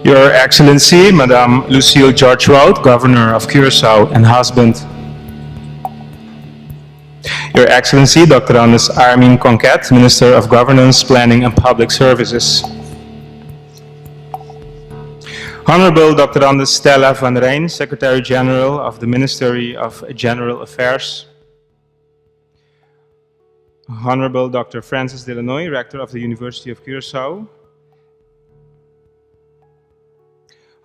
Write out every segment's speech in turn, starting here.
Your Excellency, Madame Lucille George Wout, Governor of Curaçao and husband. Your Excellency, Dr. Anders Armin Conquet, Minister of Governance, Planning and Public Services. Honorable Dr. Anders Stella van Rijn, Secretary General of the Ministry of General Affairs. Honorable Dr. Francis Delanoy, Rector of the University of Curaçao.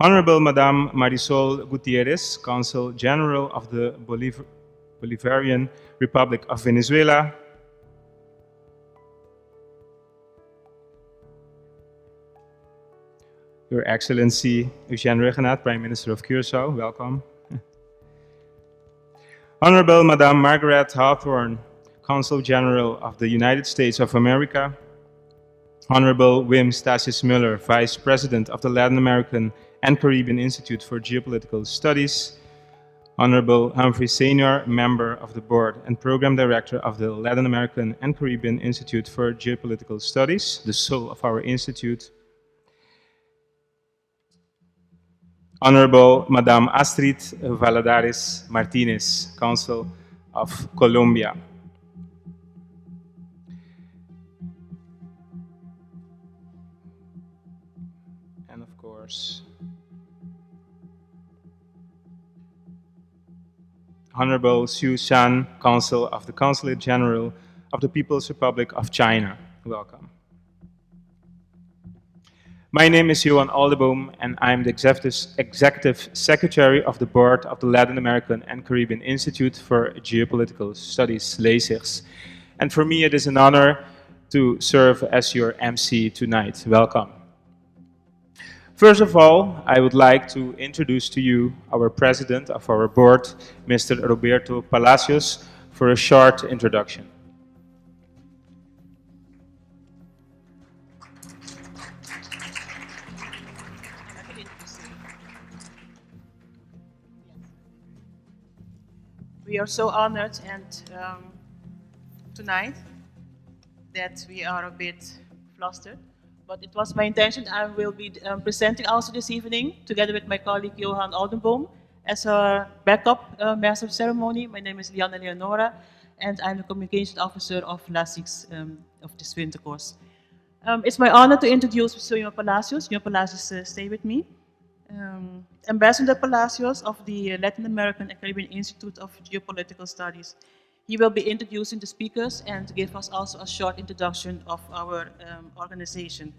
Honorable Madame Marisol Gutierrez, Consul General of the Bolivarian Republic of Venezuela. Your Excellency Eugène Regenaat, Prime Minister of Curaçao, welcome. Honorable Madame Margaret Hawthorne, Consul General of the United States of America. Honorable Wim Stasius Muller, Vice President of the Latin American and Caribbean Institute for Geopolitical Studies. Honorable Humphrey Senior, Member of the Board and Program Director of the Latin American and Caribbean Institute for Geopolitical Studies, the soul of our institute. Honorable Madame Astrid Valladares Martinez, Consul of Colombia. And of course, Honorable Xu Shan, Consul of the Consulate General of the People's Republic of China. Welcome. My name is Johan Aldeboom, and I'm the Executive Secretary of the Board of the Latin American and Caribbean Institute for Geopolitical Studies, LACIGS. And for me, it is an honor to serve as your MC tonight. Welcome. First of all, I would like to introduce to you our President of our board, Mr. Roberto Palacios, for a short introduction. We are so honored and tonight that we are a bit flustered, but it was my intention I will be presenting also this evening together with my colleague Johan Aldenboom as a backup master of ceremony. My name is Liana Leonora and I'm the communication officer of LACIGS of this Wintercourse. It's my honor to introduce Mr. Johan Palacios. Johan Palacios, stay with me. Ambassador Palacios of the Latin American and Caribbean Institute of Geopolitical Studies. He will be introducing the speakers and give us also a short introduction of our organization.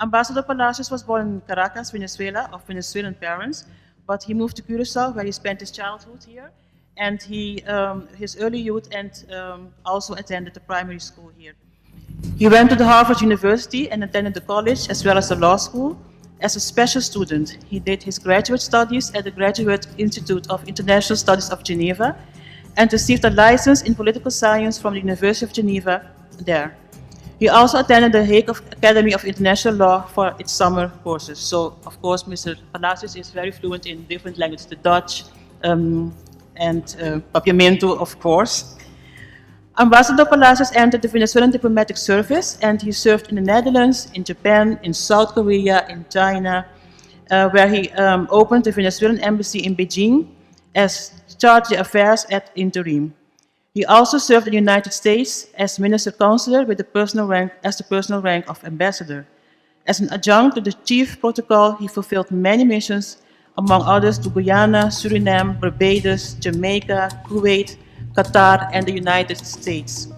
Ambassador Palacios was born in Caracas, Venezuela, of Venezuelan parents, but he moved to Curaçao where he spent his childhood here, and his early youth and also attended the primary school here. He went to the Harvard University and attended the college as well as the law school. As a special student, he did his graduate studies at the Graduate Institute of International Studies of Geneva and received a license in political science from the University of Geneva there. He also attended the Hague Academy of International Law for its summer courses. So, of course, Mr. Palacios is very fluent in different languages, the Dutch and Papiamento, of course. Ambassador Palacios entered the Venezuelan diplomatic service and he served in the Netherlands, in Japan, in South Korea, in China, where he opened the Venezuelan embassy in Beijing as charge d'affaires at interim. He also served in the United States as minister consular with the personal rank of ambassador. As an adjunct to the chief protocol, he fulfilled many missions, among others to Guyana, Suriname, Barbados, Jamaica, Kuwait, Qatar, and the United States.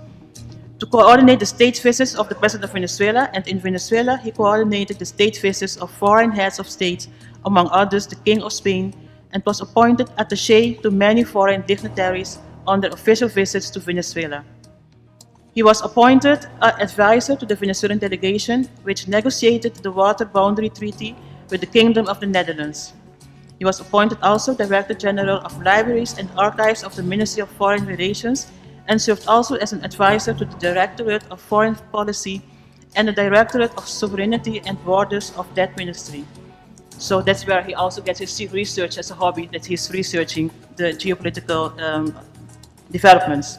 To coordinate the state visits of the President of Venezuela, and in Venezuela, he coordinated the state visits of foreign heads of state, among others the King of Spain, and was appointed attaché to many foreign dignitaries on their official visits to Venezuela. He was appointed advisor to the Venezuelan delegation, which negotiated the water boundary treaty with the Kingdom of the Netherlands. He was appointed also Director General of Libraries and Archives of the Ministry of Foreign Relations and served also as an advisor to the Directorate of Foreign Policy and the Directorate of Sovereignty and Borders of that ministry. So that's where he also gets his research as a hobby, that he's researching the geopolitical developments.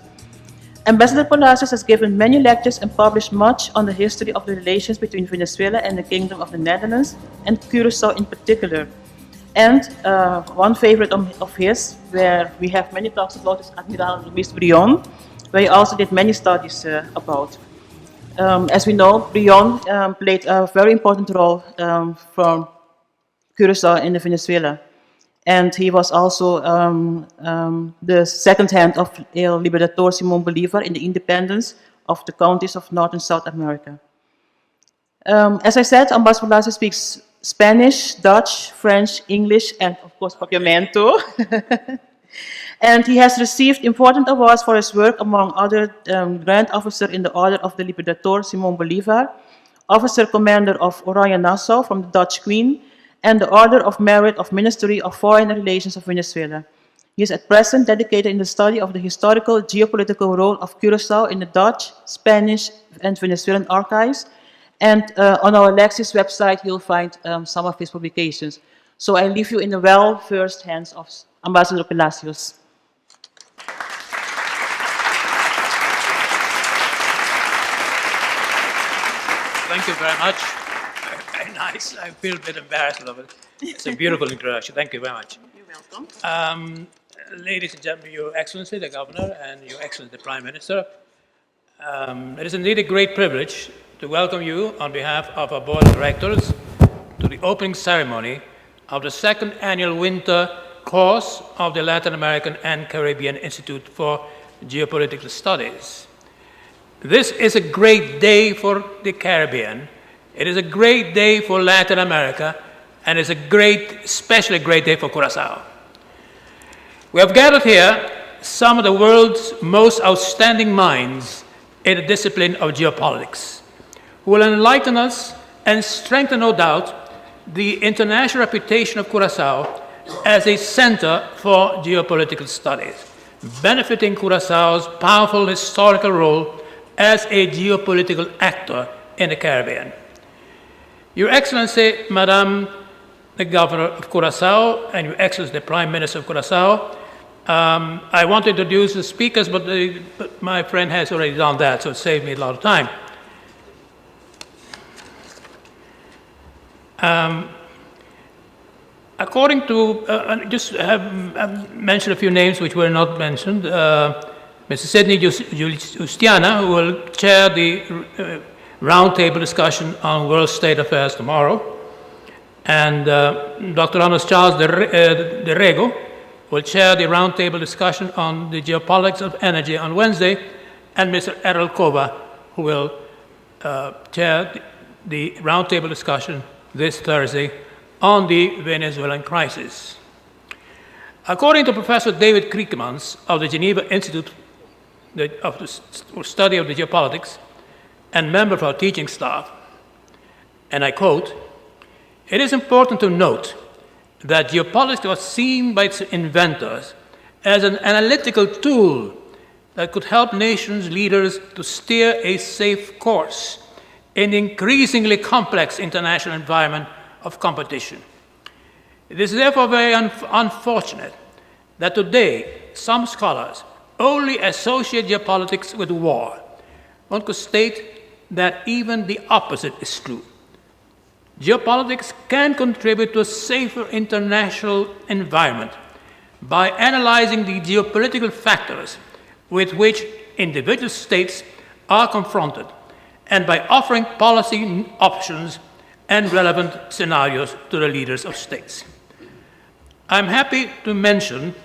Ambassador Palacios has given many lectures and published much on the history of the relations between Venezuela and the Kingdom of the Netherlands, and Curaçao in particular. And one favorite of his, where we have many talks about, is Admiral Luis Brion, where he also did many studies about. As we know, Brion played a very important role from Curaçao in Venezuela. And he was also the second hand of El Libertador Simón Bolívar in the independence of the countries of North and South America. As I said, Ambassador Palacios speaks Spanish, Dutch, French, English, and of course, Papiamento. And he has received important awards for his work, among other Grand Officer in the Order of the Libertador Simón Bolívar, Officer Commander of Oranje Nassau from the Dutch Queen, and the Order of Merit of Ministry of Foreign Relations of Venezuela. He is at present dedicated in the study of the historical geopolitical role of Curaçao in the Dutch, Spanish, and Venezuelan archives. And on our LACIGS website, you'll find some of his publications. So I leave you in the well-versed hands of Ambassador Palacios. Thank you very much. Very nice. I feel a bit embarrassed of it. It's a beautiful introduction. Thank you very much. You're welcome. Ladies and gentlemen, Your Excellency, the Governor, and Your Excellency, the Prime Minister, it is indeed a great privilege to welcome you on behalf of our Board of Directors to the opening ceremony of the second annual winter course of the Latin American and Caribbean Institute for Geopolitical Studies. This is a great day for the Caribbean. It is a great day for Latin America, and it's a especially great day for Curaçao. We have gathered here some of the world's most outstanding minds in the discipline of geopolitics, who will enlighten us and strengthen, no doubt, the international reputation of Curaçao as a center for geopolitical studies, benefiting Curaçao's powerful historical role as a geopolitical actor in the Caribbean. Your Excellency, Madame the Governor of Curaçao, and Your Excellency, the Prime Minister of Curaçao, I want to introduce the speakers, but my friend has already done that, so it saved me a lot of time. According to, just have mentioned a few names which were not mentioned. Mr. Sidney Justiana, who will chair the roundtable discussion on world state affairs tomorrow, and Dr. Honest Charles de Rego will chair the roundtable discussion on the geopolitics of energy on Wednesday, and Mr. Errol Kova, who will chair the roundtable discussion this Thursday on the Venezuelan crisis. According to Professor David Kriekemans of the Geneva Institute of the Study of the Geopolitics and member of our teaching staff, and I quote, "It is important to note that geopolitics was seen by its inventors as an analytical tool that could help nations' leaders to steer a safe course in the increasingly complex international environment of competition. It is therefore very unfortunate that today some scholars only associate geopolitics with war. One could state that even the opposite is true. Geopolitics can contribute to a safer international environment by analyzing the geopolitical factors with which individual states are confronted and by offering policy options and relevant scenarios to the leaders of states." I'm happy to mention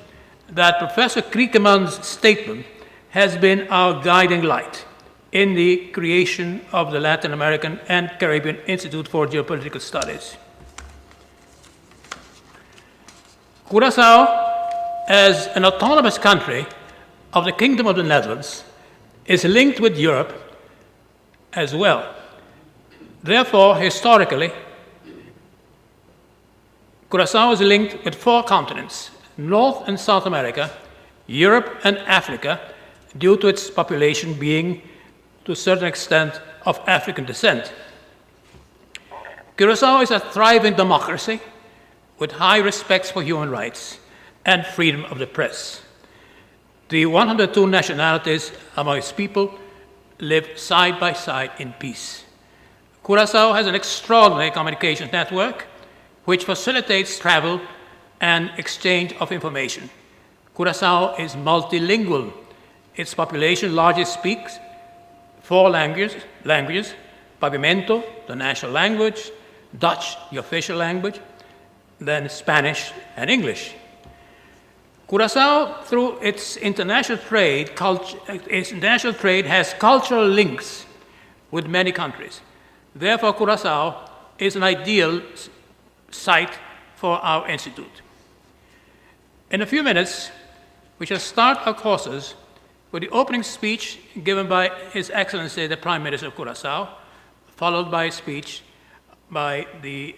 that Professor Kriekemans' statement has been our guiding light in the creation of the Latin American and Caribbean Institute for Geopolitical Studies. Curaçao, as an autonomous country of the Kingdom of the Netherlands, is linked with Europe as well. Therefore, historically, Curaçao is linked with 4 continents, North and South America, Europe and Africa, due to its population being, to a certain extent, of African descent. Curaçao is a thriving democracy with high respect for human rights and freedom of the press. The 102 nationalities among its people live side by side in peace. Curaçao has an extraordinary communications network which facilitates travel and exchange of information. Curaçao is multilingual. Its population largely speaks 4 languages, Pavimento, the national language, Dutch, the official language, then Spanish and English. Curaçao, through its international trade, has cultural links with many countries. Therefore, Curaçao is an ideal site for our institute. In a few minutes, we shall start our courses with the opening speech given by His Excellency the Prime Minister of Curaçao, followed by a speech by the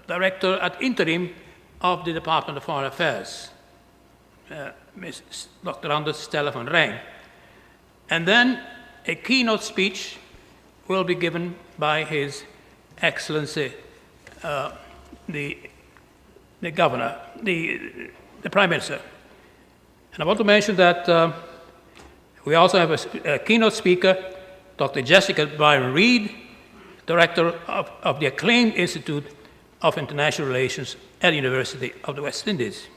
Director ad interim of the Department of Foreign Affairs, Ms. Dr. Anders Stella van Rijn. And then a keynote speech will be given by His Excellency the Governor, the Prime Minister. And I want to mention that we also have a keynote speaker, Dr. Jessica Byron-Reed, Director of the acclaimed Institute of International Relations at the University of the West Indies.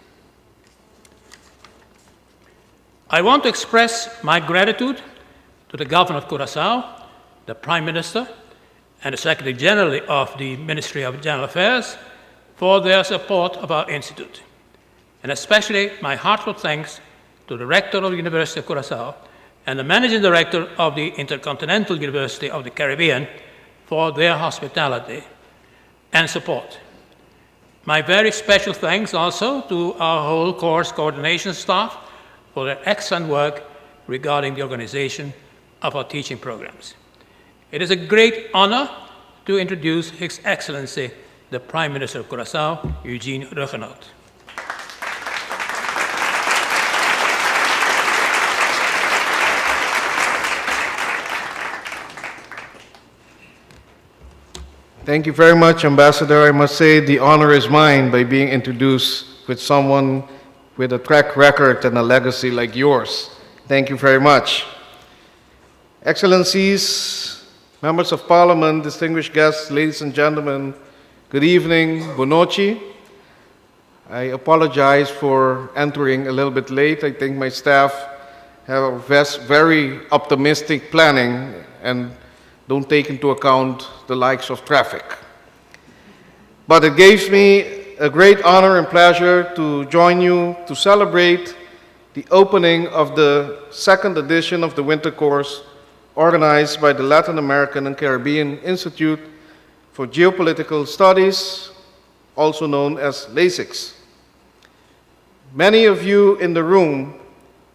I want to express my gratitude to the Governor of Curaçao, the Prime Minister, and the Secretary General of the Ministry of General Affairs for their support of our institute. And especially my heartfelt thanks to the Rector of the University of Curaçao and the Managing Director of the Intercontinental University of the Caribbean for their hospitality and support. My very special thanks also to our whole course coordination staff for their excellent work regarding the organization of our teaching programs. It is a great honor to introduce His Excellency, the Prime Minister of Curaçao, Eugene Ruggenhout. Thank you very much, Ambassador. I must say the honor is mine by being introduced with someone with a track record and a legacy like yours. Thank you very much. Excellencies, members of Parliament, distinguished guests, ladies and gentlemen, good evening, buonanotte. I apologize for entering a little bit late. I think my staff have very optimistic planning and don't take into account the likes of traffic. But it gives me a great honor and pleasure to join you to celebrate the opening of the second edition of the Wintercourse organized by the Latin American and Caribbean Institute for Geopolitical Studies, also known as LACIGS. Many of you in the room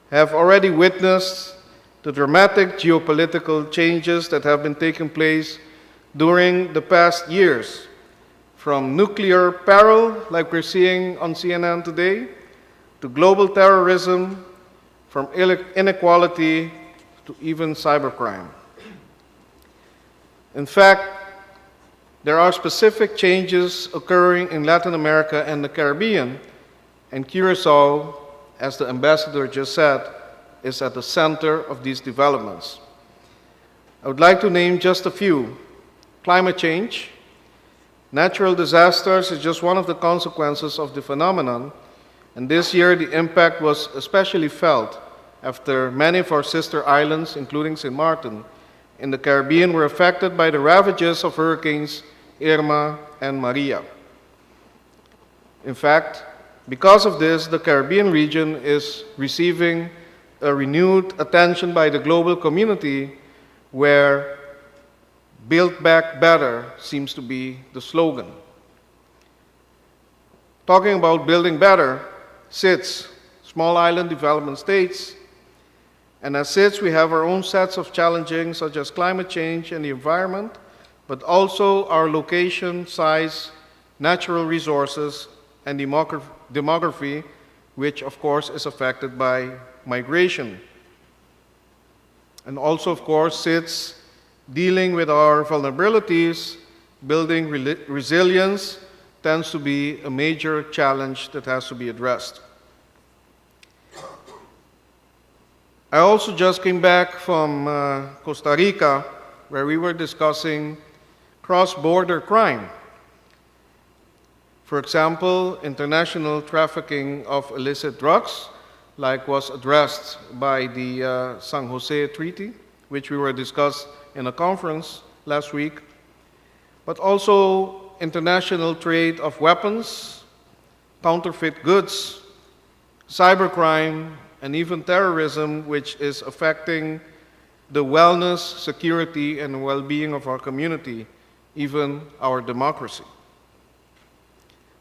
have already witnessed the dramatic geopolitical changes that have been taking place during the past years, from nuclear peril, like we're seeing on CNN today, to global terrorism, from inequality to even cybercrime. In fact, there are specific changes occurring in Latin America and the Caribbean, and Curaçao, as the ambassador just said, is at the center of these developments. I would like to name just a few. Climate change. Natural disasters is just one of the consequences of the phenomenon, and this year the impact was especially felt after many of our sister islands, including St. Martin, in the Caribbean were affected by the ravages of hurricanes Irma and Maria. In fact, because of this, the Caribbean region is receiving a renewed attention by the global community, where Build Back Better seems to be the slogan. Talking about building better, SIDS, Small Island Development States, and as SIDS we have our own sets of challenges such as climate change and the environment, but also our location, size, natural resources, and demography, which of course is affected by migration. And also, of course, SIDS dealing with our vulnerabilities, building resilience, tends to be a major challenge that has to be addressed. I also just came back from Costa Rica, where we were discussing cross-border crime. For example, international trafficking of illicit drugs, like was addressed by the San Jose Treaty, which we were discussed in a conference last week, but also international trade of weapons, counterfeit goods, cybercrime, and even terrorism, which is affecting the wellness, security, and well-being of our community, even our democracy.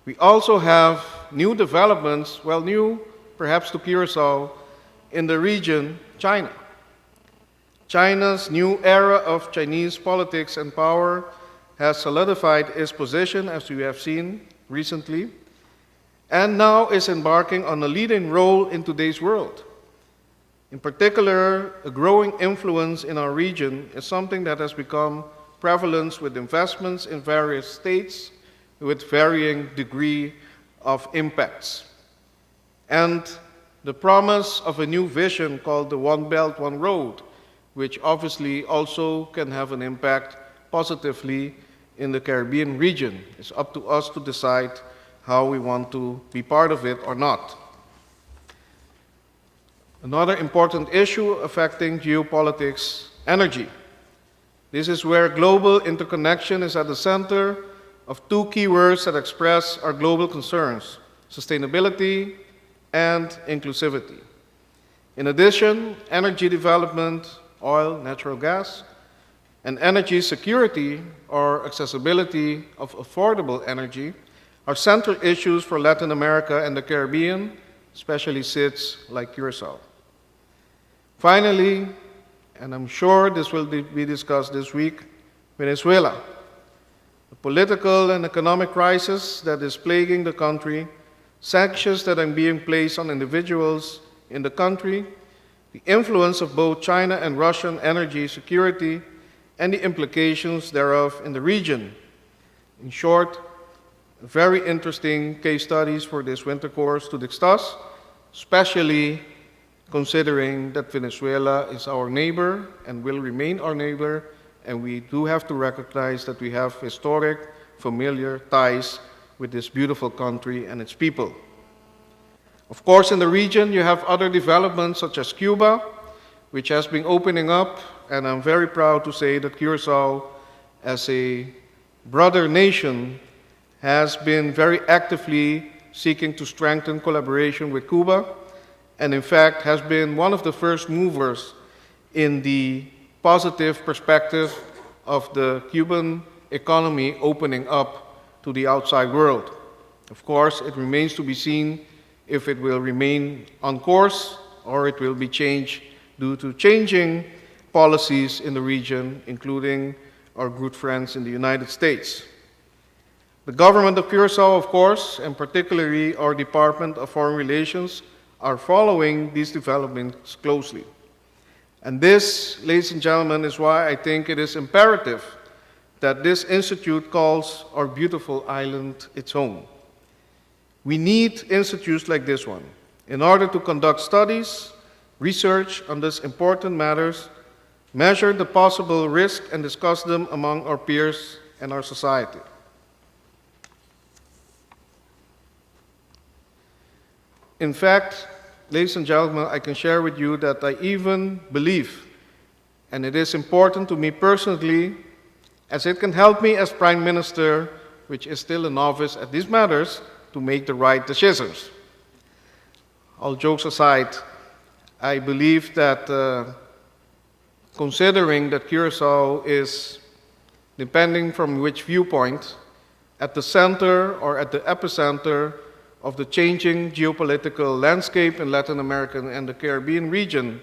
We also have new developments, well, new perhaps to Curaçao, in the region, China. China's new era of Chinese politics and power has solidified its position, as we have seen recently, and now is embarking on a leading role in today's world. In particular, a growing influence in our region is something that has become prevalent with investments in various states with varying degree of impacts. And the promise of a new vision called the One Belt, One Road, which obviously also can have an impact positively in the Caribbean region. It's up to us to decide how we want to be part of it or not. Another important issue affecting geopolitics, energy. This is where global interconnection is at the center of two keywords that express our global concerns: sustainability and inclusivity. In addition, energy development, oil, natural gas, and energy security or accessibility of affordable energy are central issues for Latin America and the Caribbean, especially SIDS like Curaçao. Finally, and I'm sure this will be discussed this week, Venezuela. The political and economic crisis that is plaguing the country, sanctions that are being placed on individuals in the country, the influence of both China and Russian energy security, and the implications thereof in the region. In short, very interesting case studies for this winter course to discuss, especially considering that Venezuela is our neighbor and will remain our neighbor, and we do have to recognize that we have historic, familiar ties with this beautiful country and its people. Of course, in the region, you have other developments such as Cuba, which has been opening up, and I'm very proud to say that Curaçao, as a brother nation, has been very actively seeking to strengthen collaboration with Cuba, and in fact has been one of the first movers in the positive perspective of the Cuban economy opening up to the outside world. Of course, it remains to be seen if it will remain on course or it will be changed due to changing policies in the region, including our good friends in the United States. The government of Curaçao, of course, and particularly our Department of Foreign Relations, are following these developments closely. And this, ladies and gentlemen, is why I think it is imperative that this institute calls our beautiful island its home. We need institutes like this one in order to conduct studies, research on these important matters, measure the possible risk, and discuss them among our peers and our society. In fact, ladies and gentlemen, I can share with you that I even believe, and it is important to me personally, as it can help me as Prime Minister, which is still a novice at these matters, to make the right decisions. All jokes aside, I believe that considering that Curaçao is, depending from which viewpoint, at the center or at the epicenter of the changing geopolitical landscape in Latin America and the Caribbean region,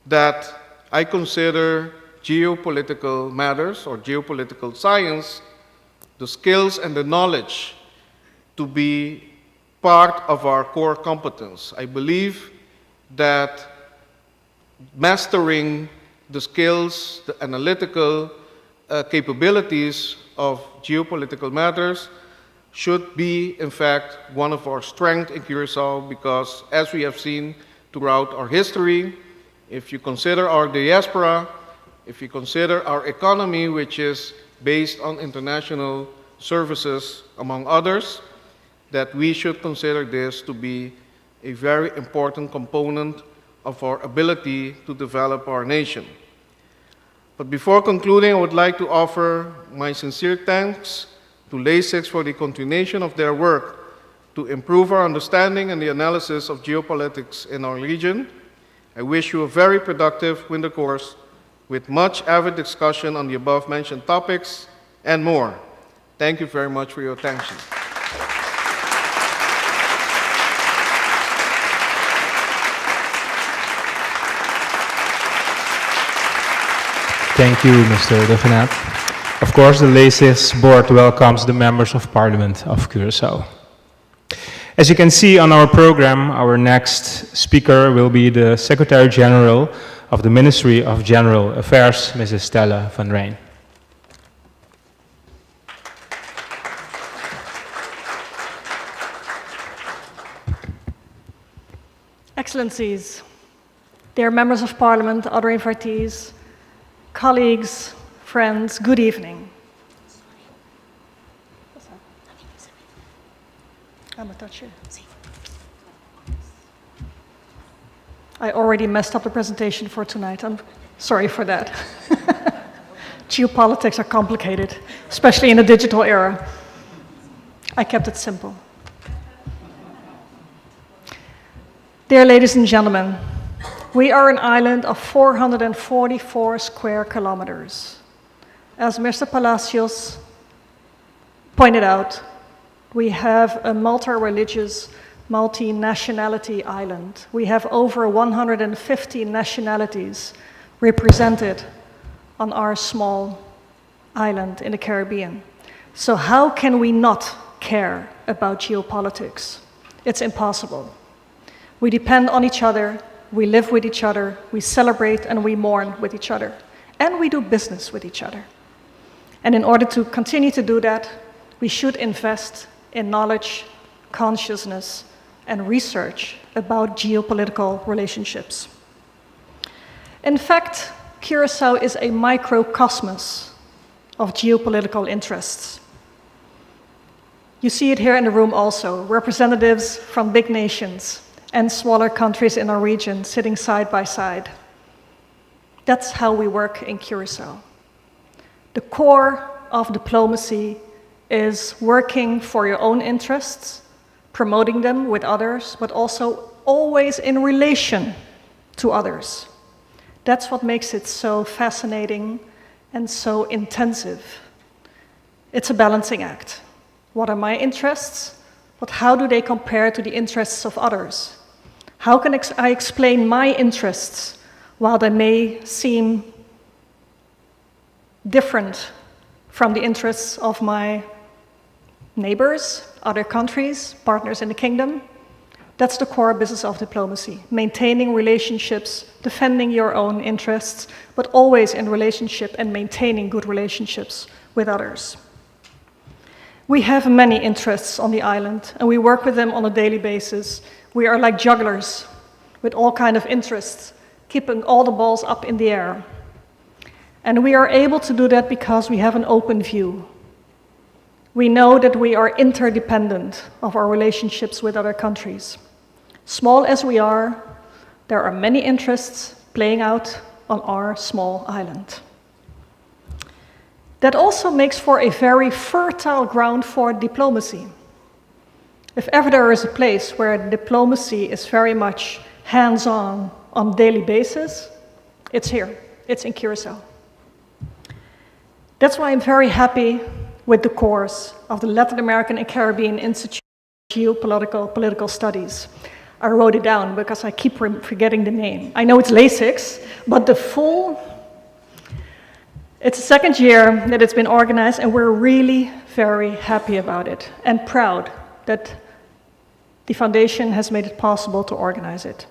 that I consider geopolitical matters or geopolitical science, the skills and the knowledge, to be part of our core competence. I believe that mastering the skills, the analytical capabilities of geopolitical matters should be, in fact, one of our strengths in Curaçao, because as we have seen throughout our history, If you consider our diaspora, if you consider our economy, which is based on international services, among others, that we should consider this to be a very important component of our ability to develop our nation. But before concluding, I would like to offer my sincere thanks to LACIGS for the continuation of their work to improve our understanding and the analysis of geopolitics in our region. I wish you a very productive Wintercourse with much avid discussion on the above-mentioned topics and more. Thank you very much for your attention. Thank you, Mr. De Venaat. Of course, the LACIGS board welcomes the members of Parliament of Curaçao. As you can see on our program, our next speaker will be the Secretary General of the Ministry of General Affairs, Mrs. Stella van Rijn. Excellencies, dear members of Parliament, other invitees, colleagues, friends, good evening. I already messed up the presentation for tonight. I'm sorry for that. Geopolitics are complicated, especially in the digital era. I kept it simple. Dear ladies and gentlemen, we are an island of 444 square kilometers. As Mr. Palacios pointed out, we have a multi-religious, multi-nationality island. We have over 150 nationalities represented on our small island in the Caribbean. So how can we not care about geopolitics? It's impossible. We depend on each other, we live with each other, we celebrate and we mourn with each other, and we do business with each other. And in order to continue to do that, we should invest in knowledge, consciousness, and research about geopolitical relationships. In fact, Curaçao is a microcosmos of geopolitical interests. You see it here in the room also, representatives from big nations and smaller countries in our region sitting side by side. That's how we work in Curaçao. The core of diplomacy is working for your own interests, promoting them with others, but also always in relation to others. That's what makes it so fascinating and so intensive. It's a balancing act. What are my interests, but how do they compare to the interests of others? How can I explain my interests while they may seem different from the interests of my neighbors, other countries, partners in the kingdom? That's the core business of diplomacy, maintaining relationships, defending your own interests, but always in relationship and maintaining good relationships with others. We have many interests on the island, and we work with them on a daily basis. We are like jugglers with all kinds of interests, keeping all the balls up in the air. And we are able to do that because we have an open view. We know that we are interdependent of our relationships with other countries. Small as we are, there are many interests playing out on our small island. That also makes for a very fertile ground for diplomacy. If ever there is a place where diplomacy is very much hands-on on a daily basis, it's here, it's in Curaçao. That's why I'm very happy with the course of the Latin American and Caribbean Institute of Geopolitical Studies. I wrote it down because I keep forgetting the name. I know it's LACIGS, but it's the second year that it's been organized, and we're really very happy about it and proud that the foundation has made it possible to organize it.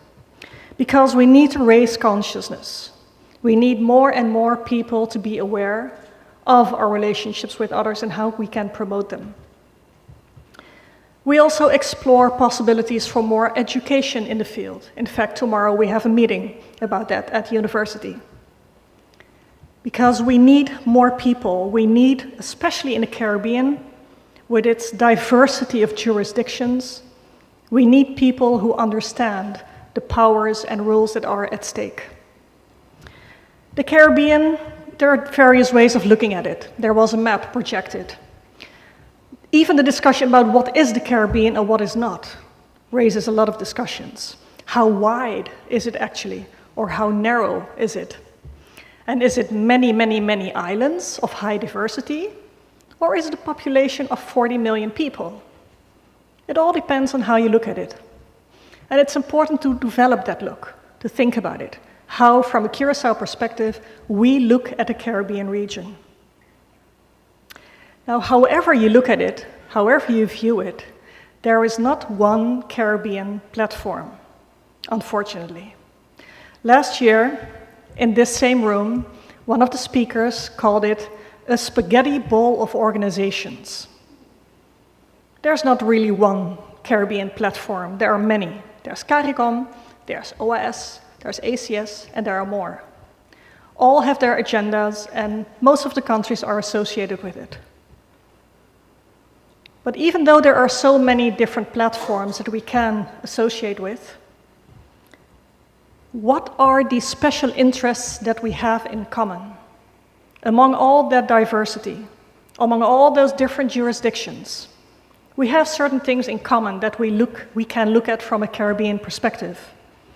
Because we need to raise consciousness. We need more and more people to be aware of our relationships with others and how we can promote them. We also explore possibilities for more education in the field. In fact, tomorrow we have a meeting about that at the university. Because we need more people. We need, especially in the Caribbean, with its diversity of jurisdictions, we need people who understand the powers and rules that are at stake. The Caribbean, there are various ways of looking at it. There was a map projected. Even the discussion about what is the Caribbean and what is not raises a lot of discussions. How wide is it actually, or how narrow is it? And is it many, many, many islands of high diversity, or is it a population of 40 million people? It all depends on how you look at it. And it's important to develop that look, to think about it. How, from a Curaçao perspective, we look at the Caribbean region. Now, however you look at it, however you view it, there is not one Caribbean platform, unfortunately. Last year, in this same room, one of the speakers called it a spaghetti bowl of organizations. There's not really one Caribbean platform, there are many. There's CARICOM, there's OAS, there's ACS, and there are more. All have their agendas, and most of the countries are associated with it. But even though there are so many different platforms that we can associate with, what are the special interests that we have in common? Among all that diversity, among all those different jurisdictions, we have certain things in common that we can look at from a Caribbean perspective.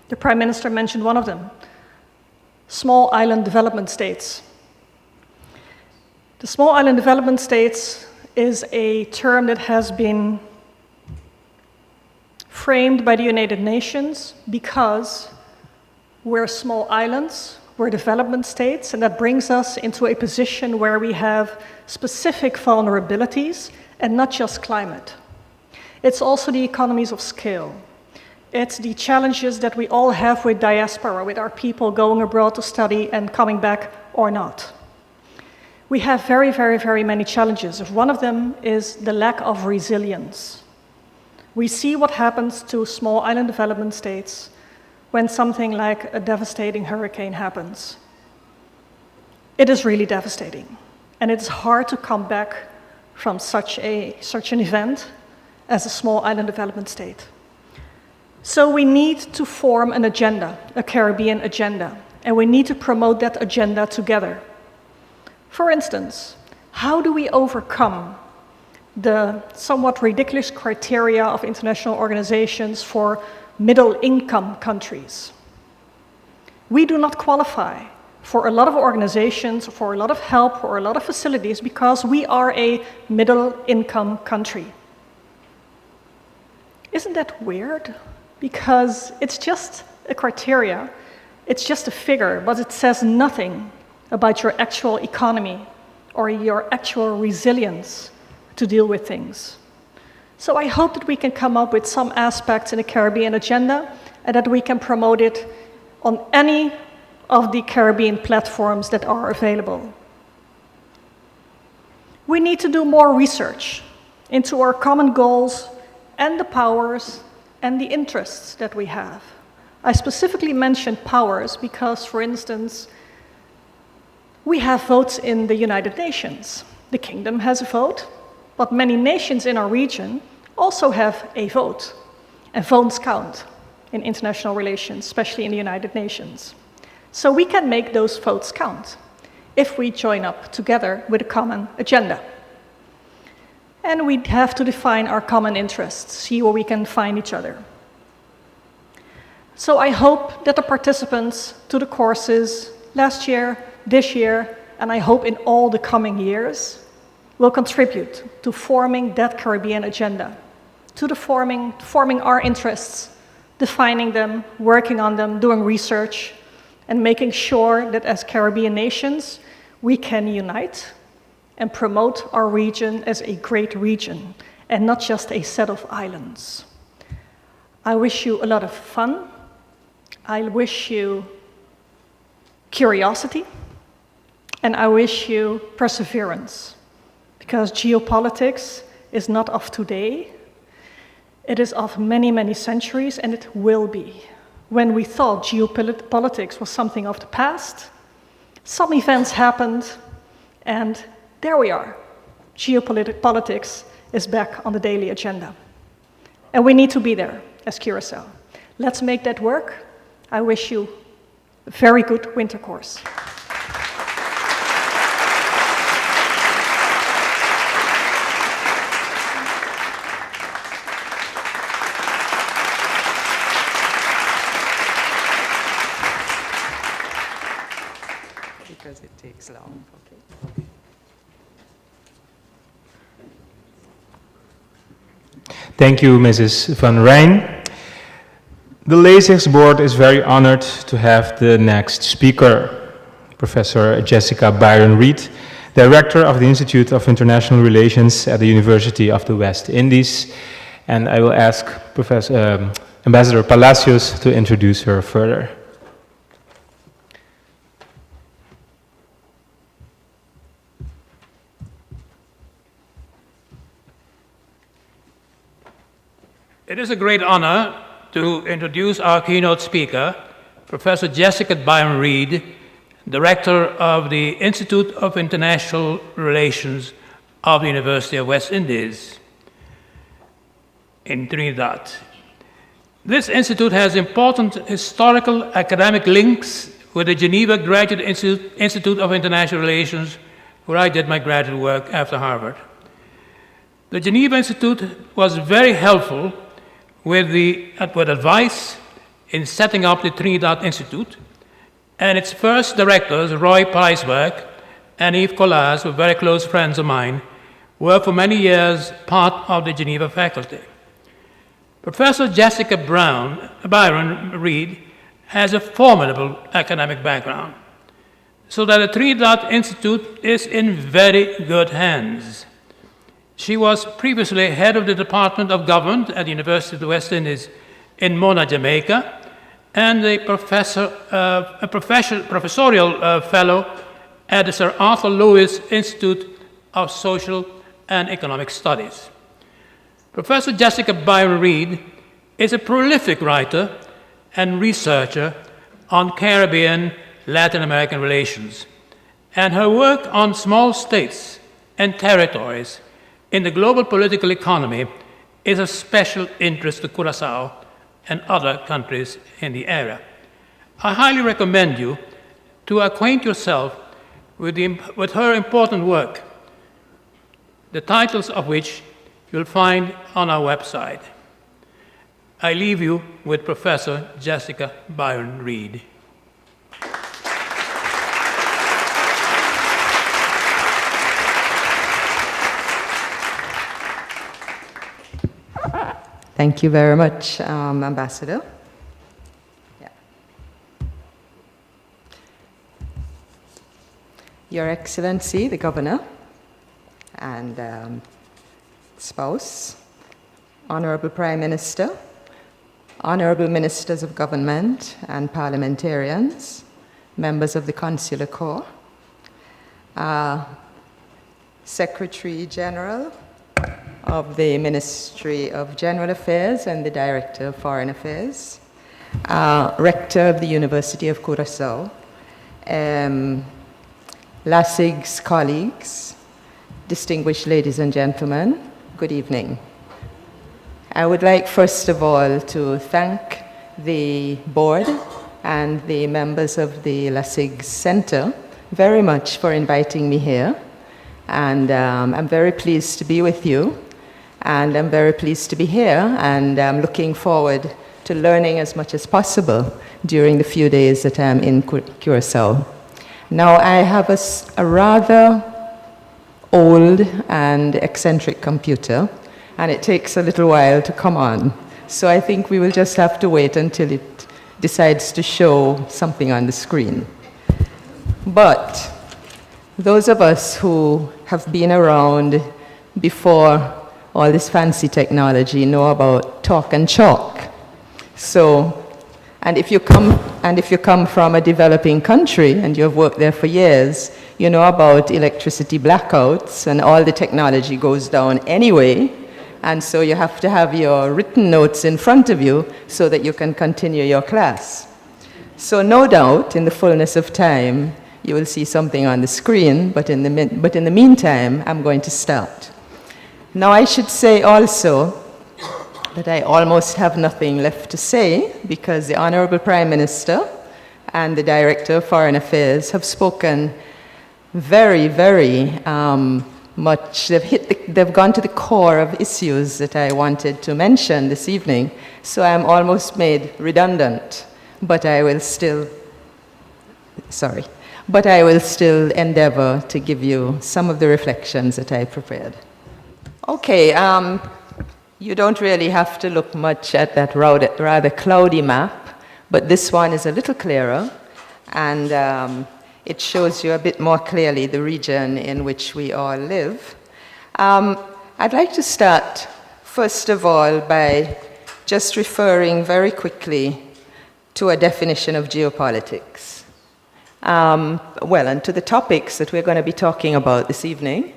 The Prime Minister mentioned one of them, small island development states. The small island development states is a term that has been framed by the United Nations because we're small islands, we're development states, and that brings us into a position where we have specific vulnerabilities and not just climate. It's also the economies of scale. It's the challenges that we all have with diaspora, with our people going abroad to study and coming back or not. We have very, very, very many challenges. One of them is the lack of resilience. We see what happens to small island development states when something like a devastating hurricane happens. It is really devastating, and it's hard to come back from such an event as a small island development state. So we need to form an agenda, a Caribbean agenda, and we need to promote that agenda together. For instance, how do we overcome the somewhat ridiculous criteria of international organizations for middle-income countries? We do not qualify for a lot of organizations, for a lot of help, or a lot of facilities because we are a middle-income country. Isn't that weird? Because it's just a criteria, it's just a figure, but it says nothing about your actual economy or your actual resilience to deal with things. So I hope that we can come up with some aspects in the Caribbean agenda and that we can promote it on any of the Caribbean platforms that are available. We need to do more research into our common goals and the powers and the interests that we have. I specifically mentioned powers because, for instance, we have votes in the United Nations. The Kingdom has a vote, but many nations in our region also have a vote. And votes count in international relations, especially in the United Nations. So we can make those votes count if we join up together with a common agenda. And we have to define our common interests, see where we can find each other. So I hope that the participants to the courses last year, this year, and I hope in all the coming years, will contribute to forming that Caribbean agenda, to the forming our interests, defining them, working on them, doing research, and making sure that as Caribbean nations, we can unite and promote our region as a great region, and not just a set of islands. I wish you a lot of fun. I wish you curiosity, and I wish you perseverance, because geopolitics is not of today. It is of many, many centuries, and it will be. When we thought geopolitics was something of the past, some events happened, and there we are. Geopolitics is back on the daily agenda. And we need to be there as Curaçao. Let's make that work. I wish you a very good winter course. Because it takes long. Okay. Thank you, Mrs. Van Rijn. The LACIGS board is very honored to have the next speaker, Professor Jessica Byron-Reed, Director of the Institute of International Relations at the University of the West Indies. And I will ask Ambassador Palacios to introduce her further. It is a great honor to introduce our keynote speaker, Professor Jessica Byron-Reed, Director of the Institute of International Relations of the University of West Indies in Trinidad. This institute has important historical academic links with the Geneva Graduate Institute of International Relations, where I did my graduate work after Harvard. The Geneva Institute was very helpful with advice in setting up the Trinidad Institute, and its first directors, Roy Preisberg and Yves Collaz, were very close friends of mine, were for many years part of the Geneva faculty. Professor Jessica Byron-Reed has a formidable academic background, so that the Trinidad Institute is in very good hands. She was previously head of the Department of Government at the University of the West Indies in Mona, Jamaica, and a professorial fellow at the Sir Arthur Lewis Institute of Social and Economic Studies. Professor Jessica Byron-Reed is a prolific writer and researcher on Caribbean, Latin American relations, and her work on small states and territories in the global political economy is of special interest to Curaçao and other countries in the area. I highly recommend you to acquaint yourself with her important work, the titles of which you'll find on our website. I leave you with Professor Jessica Byron-Reed. Thank you very much, Ambassador. Yeah. Your Excellency, the Governor, and spouse, Honorable Prime Minister, Honorable Ministers of Government and Parliamentarians, members of the Consular Corps, Secretary General of the Ministry of General Affairs and the Director of Foreign Affairs, Rector of the University of Curaçao, LACIGS colleagues, distinguished ladies and gentlemen, good evening. I would like first of all to thank the board and the members of the LACIGS Center very much for inviting me here. And I'm very pleased to be with you. And I'm very pleased to be here, and I'm looking forward to learning as much as possible during the few days that I'm in Curaçao. Now, I have a rather old and eccentric computer, and it takes a little while to come on. So I think we will just have to wait until it decides to show something on the screen. But those of us who have been around before all this fancy technology know about talk and chalk. So, and if you come from a developing country and you have worked there for years, you know about electricity blackouts and all the technology goes down anyway, and so you have to have your written notes in front of you so that you can continue your class. So no doubt, in the fullness of time, you will see something on the screen, but in the meantime, I'm going to start. Now, I should say also that I almost have nothing left to say because the Honorable Prime Minister and the Director of Foreign Affairs have spoken very, very much. They've gone to the core of issues that I wanted to mention this evening, so I'm almost made redundant, but I will still endeavor to give you some of the reflections that I prepared. Okay, you don't really have to look much at that rather cloudy map, but this one is a little clearer, and it shows you a bit more clearly the region in which we all live. I'd like to start, first of all, by just referring very quickly to a definition of geopolitics. And to the topics that we're going to be talking about this evening.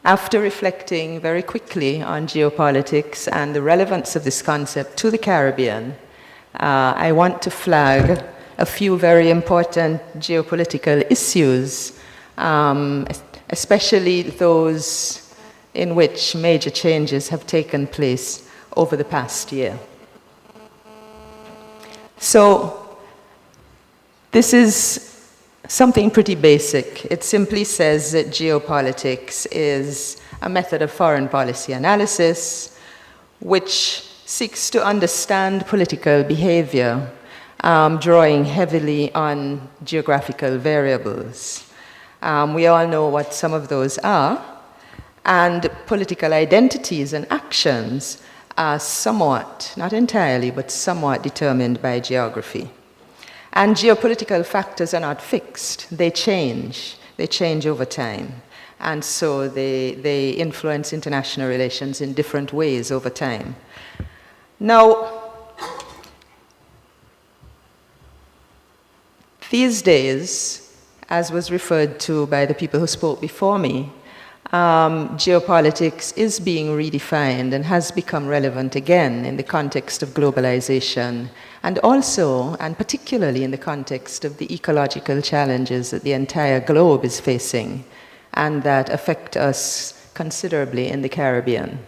After reflecting very quickly on geopolitics and the relevance of this concept to the Caribbean, I want to flag a few very important geopolitical issues, especially those in which major changes have taken place over the past year. So, this is something pretty basic. It simply says that geopolitics is a method of foreign policy analysis which seeks to understand political behavior, drawing heavily on geographical variables. We all know what some of those are, and political identities and actions are somewhat, not entirely, but somewhat determined by geography. And geopolitical factors are not fixed. They change over time. And so they influence international relations in different ways over time. Now, these days, as was referred to by the people who spoke before me, geopolitics is being redefined and has become relevant again in the context of globalization, and also, and particularly in the context of the ecological challenges that the entire globe is facing and that affect us considerably in the Caribbean.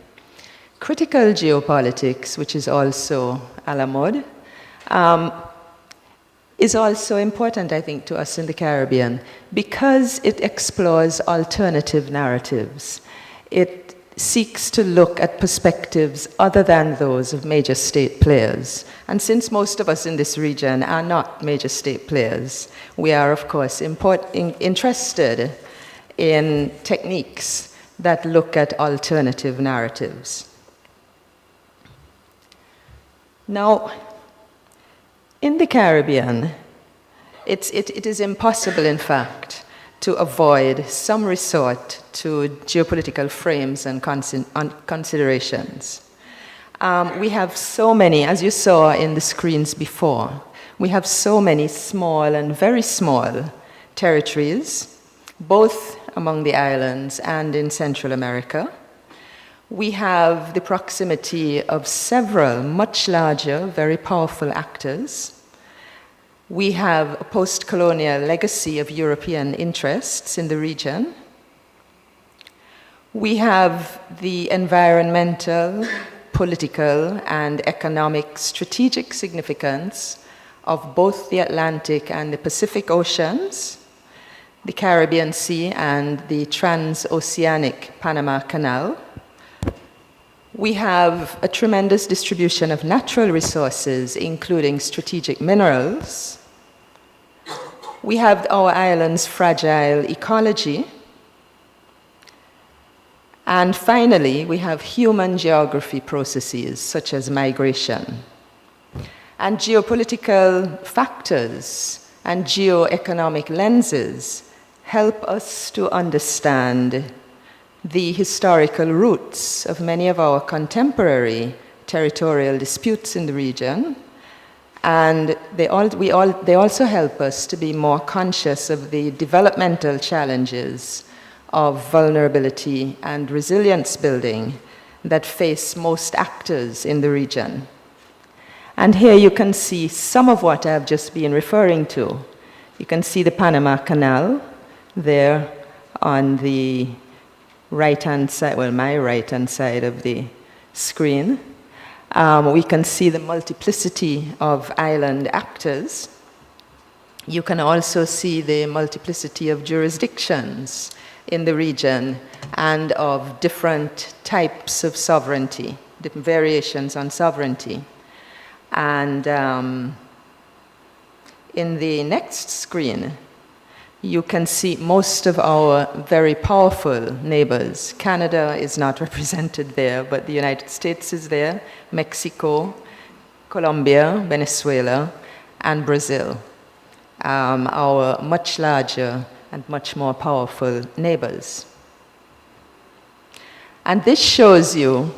Critical geopolitics, which is also a la mode, is also important, I think, to us in the Caribbean because it explores alternative narratives. It seeks to look at perspectives other than those of major state players. And since most of us in this region are not major state players, we are, of course, interested in techniques that look at alternative narratives. Now, in the Caribbean, it is impossible, in fact, to avoid some resort to geopolitical frames and considerations. We have so many, as you saw in the screens before, we have so many small and very small territories, both among the islands and in Central America. We have the proximity of several much larger, very powerful actors. We have a post-colonial legacy of European interests in the region. We have the environmental, political, and economic strategic significance of both the Atlantic and the Pacific Oceans, the Caribbean Sea, and the transoceanic Panama Canal. We have a tremendous distribution of natural resources, including strategic minerals. We have our island's fragile ecology. And finally, we have human geography processes, such as migration. And geopolitical factors and geoeconomic lenses help us to understand the historical roots of many of our contemporary territorial disputes in the region, and they also help us to be more conscious of the developmental challenges of vulnerability and resilience building that face most actors in the region. And here you can see some of what I've just been referring to. You can see the Panama Canal there on the right-hand side, well, my right-hand side of the screen. We can see the multiplicity of island actors. You can also see the multiplicity of jurisdictions in the region and of different types of sovereignty, different variations on sovereignty. And in the next screen, you can see most of our very powerful neighbors. Canada is not represented there, but the United States is there, Mexico, Colombia, Venezuela, and Brazil, our much larger and much more powerful neighbors. And this shows you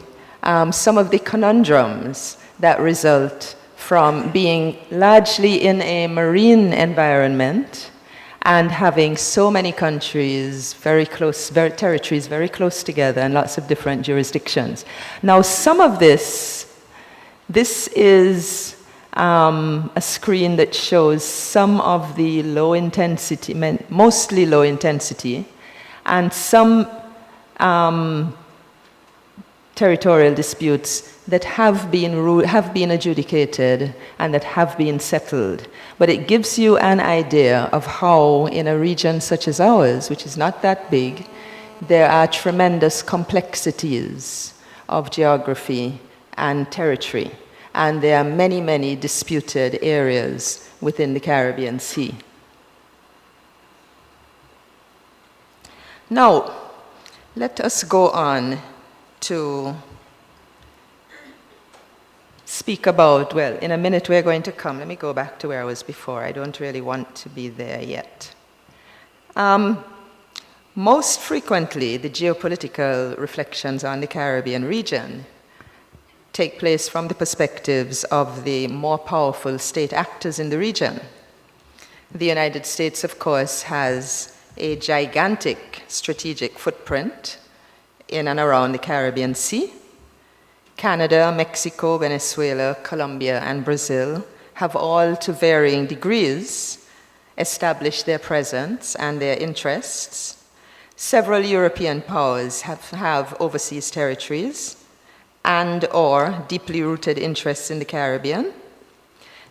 some of the conundrums that result from being largely in a marine environment and having so many countries very close, territories very close together and lots of different jurisdictions. Now, some of this is a screen that shows some of the low intensity, mostly low intensity, and some territorial disputes that have been adjudicated and that have been settled. But it gives you an idea of how, in a region such as ours, which is not that big, there are tremendous complexities of geography and territory. And there are many, many disputed areas within the Caribbean Sea. Now, let us go on to speak about, well, in a minute we're going to come. Let me go back to where I was before. I don't really want to be there yet. Most frequently, the geopolitical reflections on the Caribbean region take place from the perspectives of the more powerful state actors in the region. The United States, of course, has a gigantic strategic footprint in and around the Caribbean Sea. Canada, Mexico, Venezuela, Colombia, and Brazil have all, to varying degrees, established their presence and their interests. Several European powers have overseas territories and or deeply rooted interests in the Caribbean.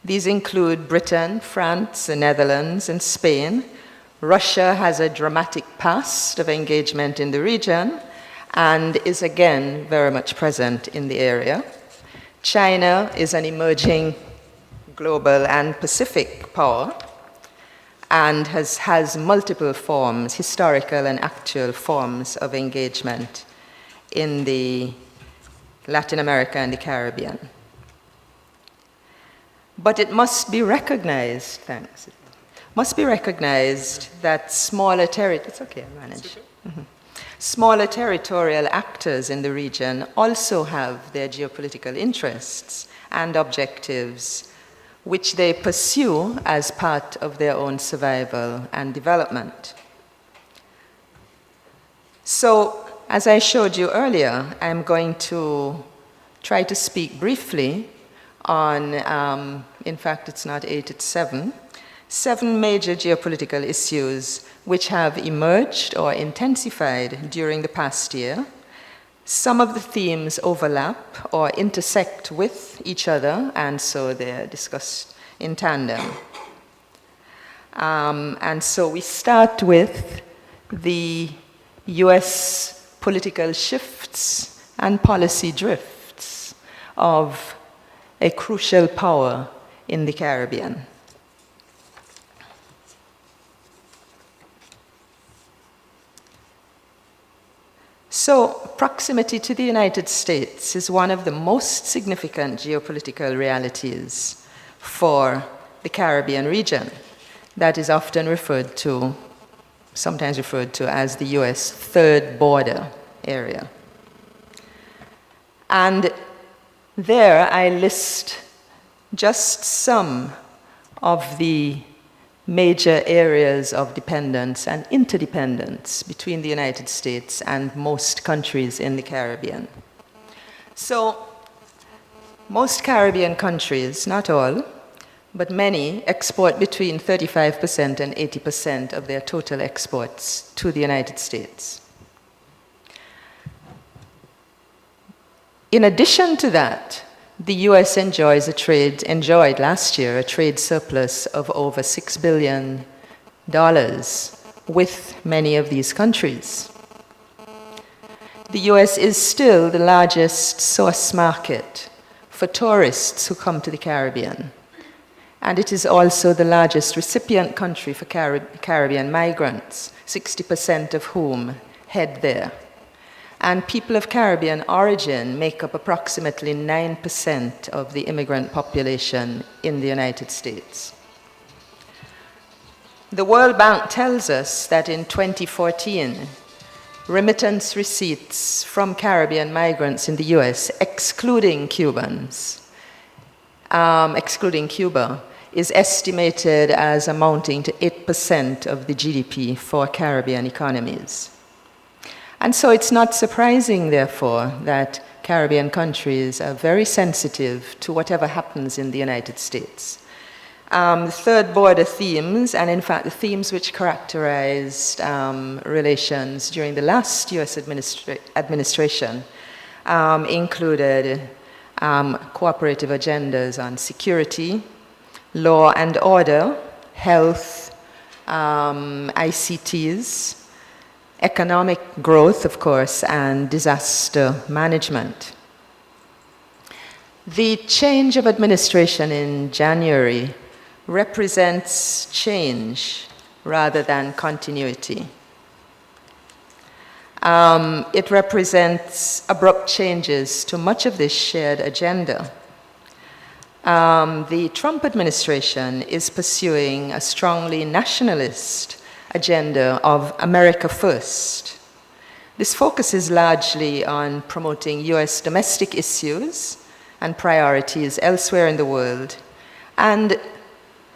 These include Britain, France, the Netherlands, and Spain. Russia has a dramatic past of engagement in the region and is again very much present in the area. China is an emerging global and Pacific power and has multiple forms, historical and actual forms of engagement in the Latin America and the Caribbean. But it must be recognized, that smaller smaller territorial actors in the region also have their geopolitical interests and objectives, which they pursue as part of their own survival and development. So, as I showed you earlier, I'm going to try to speak briefly on, in fact, it's not 8, it's 7 major geopolitical issues which have emerged or intensified during the past year. Some of the themes overlap or intersect with each other, and so they're discussed in tandem. And so we start with the US political shifts and policy drifts of a crucial power in the Caribbean. So, proximity to the United States is one of the most significant geopolitical realities for the Caribbean region. That is often sometimes referred to as the US third border area. And there I list just some of the major areas of dependence and interdependence between the United States and most countries in the Caribbean. So, most Caribbean countries, not all, but many, export between 35% and 80% of their total exports to the United States. In addition to that, the US enjoyed last year a trade surplus of over $6 billion with many of these countries. The US is still the largest source market for tourists who come to the Caribbean, and it is also the largest recipient country for Caribbean migrants, 60% of whom head there. And people of Caribbean origin make up approximately 9% of the immigrant population in the United States. The World Bank tells us that in 2014, remittance receipts from Caribbean migrants in the US, excluding Cuba, is estimated as amounting to 8% of the GDP for Caribbean economies. And so it's not surprising, therefore, that Caribbean countries are very sensitive to whatever happens in the United States. The third border themes, and in fact the themes which characterized relations during the last US administration, included cooperative agendas on security, law and order, health, ICTs, economic growth, of course, and disaster management. The change of administration in January represents change rather than continuity. It represents abrupt changes to much of this shared agenda. The Trump administration is pursuing a strongly nationalist agenda of America First. This focuses largely on promoting US domestic issues and priorities elsewhere in the world. And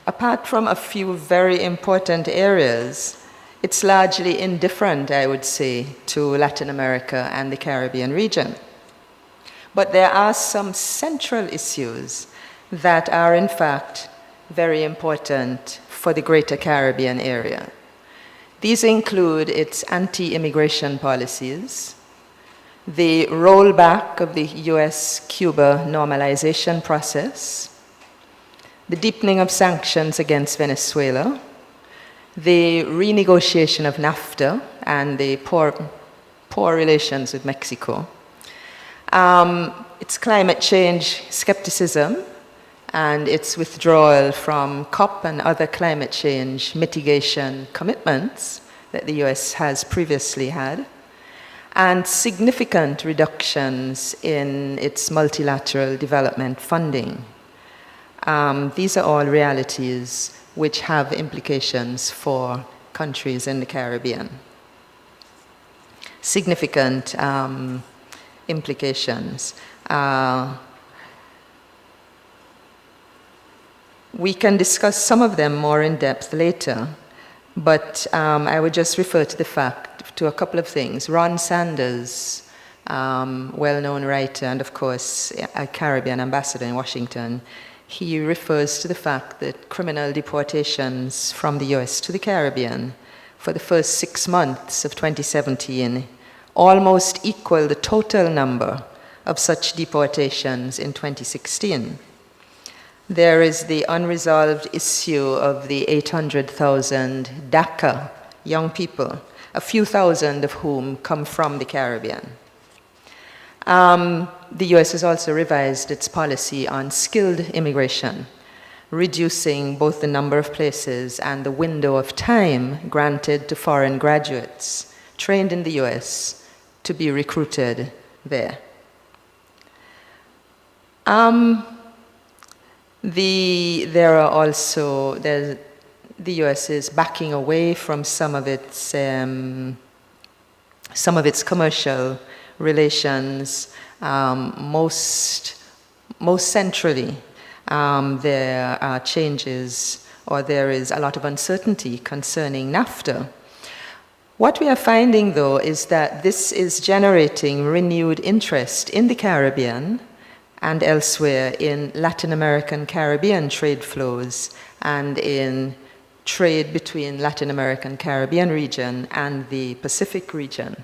apart from a few very important areas, it's largely indifferent, I would say, to Latin America and the Caribbean region. But there are some central issues that are, in fact, very important for the Greater Caribbean area. These include its anti-immigration policies, the rollback of the US-Cuba normalization process, the deepening of sanctions against Venezuela, the renegotiation of NAFTA and the poor relations with Mexico, its climate change skepticism, and its withdrawal from COP and other climate change mitigation commitments that the US has previously had, and significant reductions in its multilateral development funding. These are all realities which have implications for countries in the Caribbean. Significant implications. We can discuss some of them more in depth later, but I would just refer to a couple of things. Ron Sanders, well-known writer and of course a Caribbean ambassador in Washington, he refers to the fact that criminal deportations from the US to the Caribbean for the first 6 months of 2017 almost equal the total number of such deportations in 2016. There is the unresolved issue of the 800,000 DACA young people, a few thousand of whom come from the Caribbean. The US has also revised its policy on skilled immigration, reducing both the number of places and the window of time granted to foreign graduates trained in the US to be recruited there. The US is backing away from some of its commercial relations. Most centrally, there are changes or there is a lot of uncertainty concerning NAFTA. What we are finding, though, is that this is generating renewed interest in the Caribbean and elsewhere in Latin American Caribbean trade flows and in trade between Latin American Caribbean region and the Pacific region.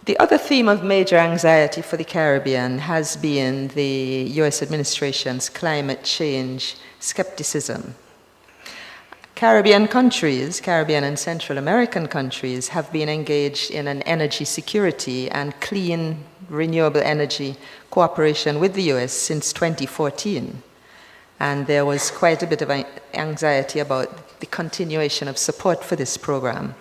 The other theme of major anxiety for the Caribbean has been the US administration's climate change skepticism. Caribbean countries, Caribbean and Central American countries, have been engaged in an energy security and clean renewable energy cooperation with the US since 2014. And there was quite a bit of anxiety about the continuation of support for this program.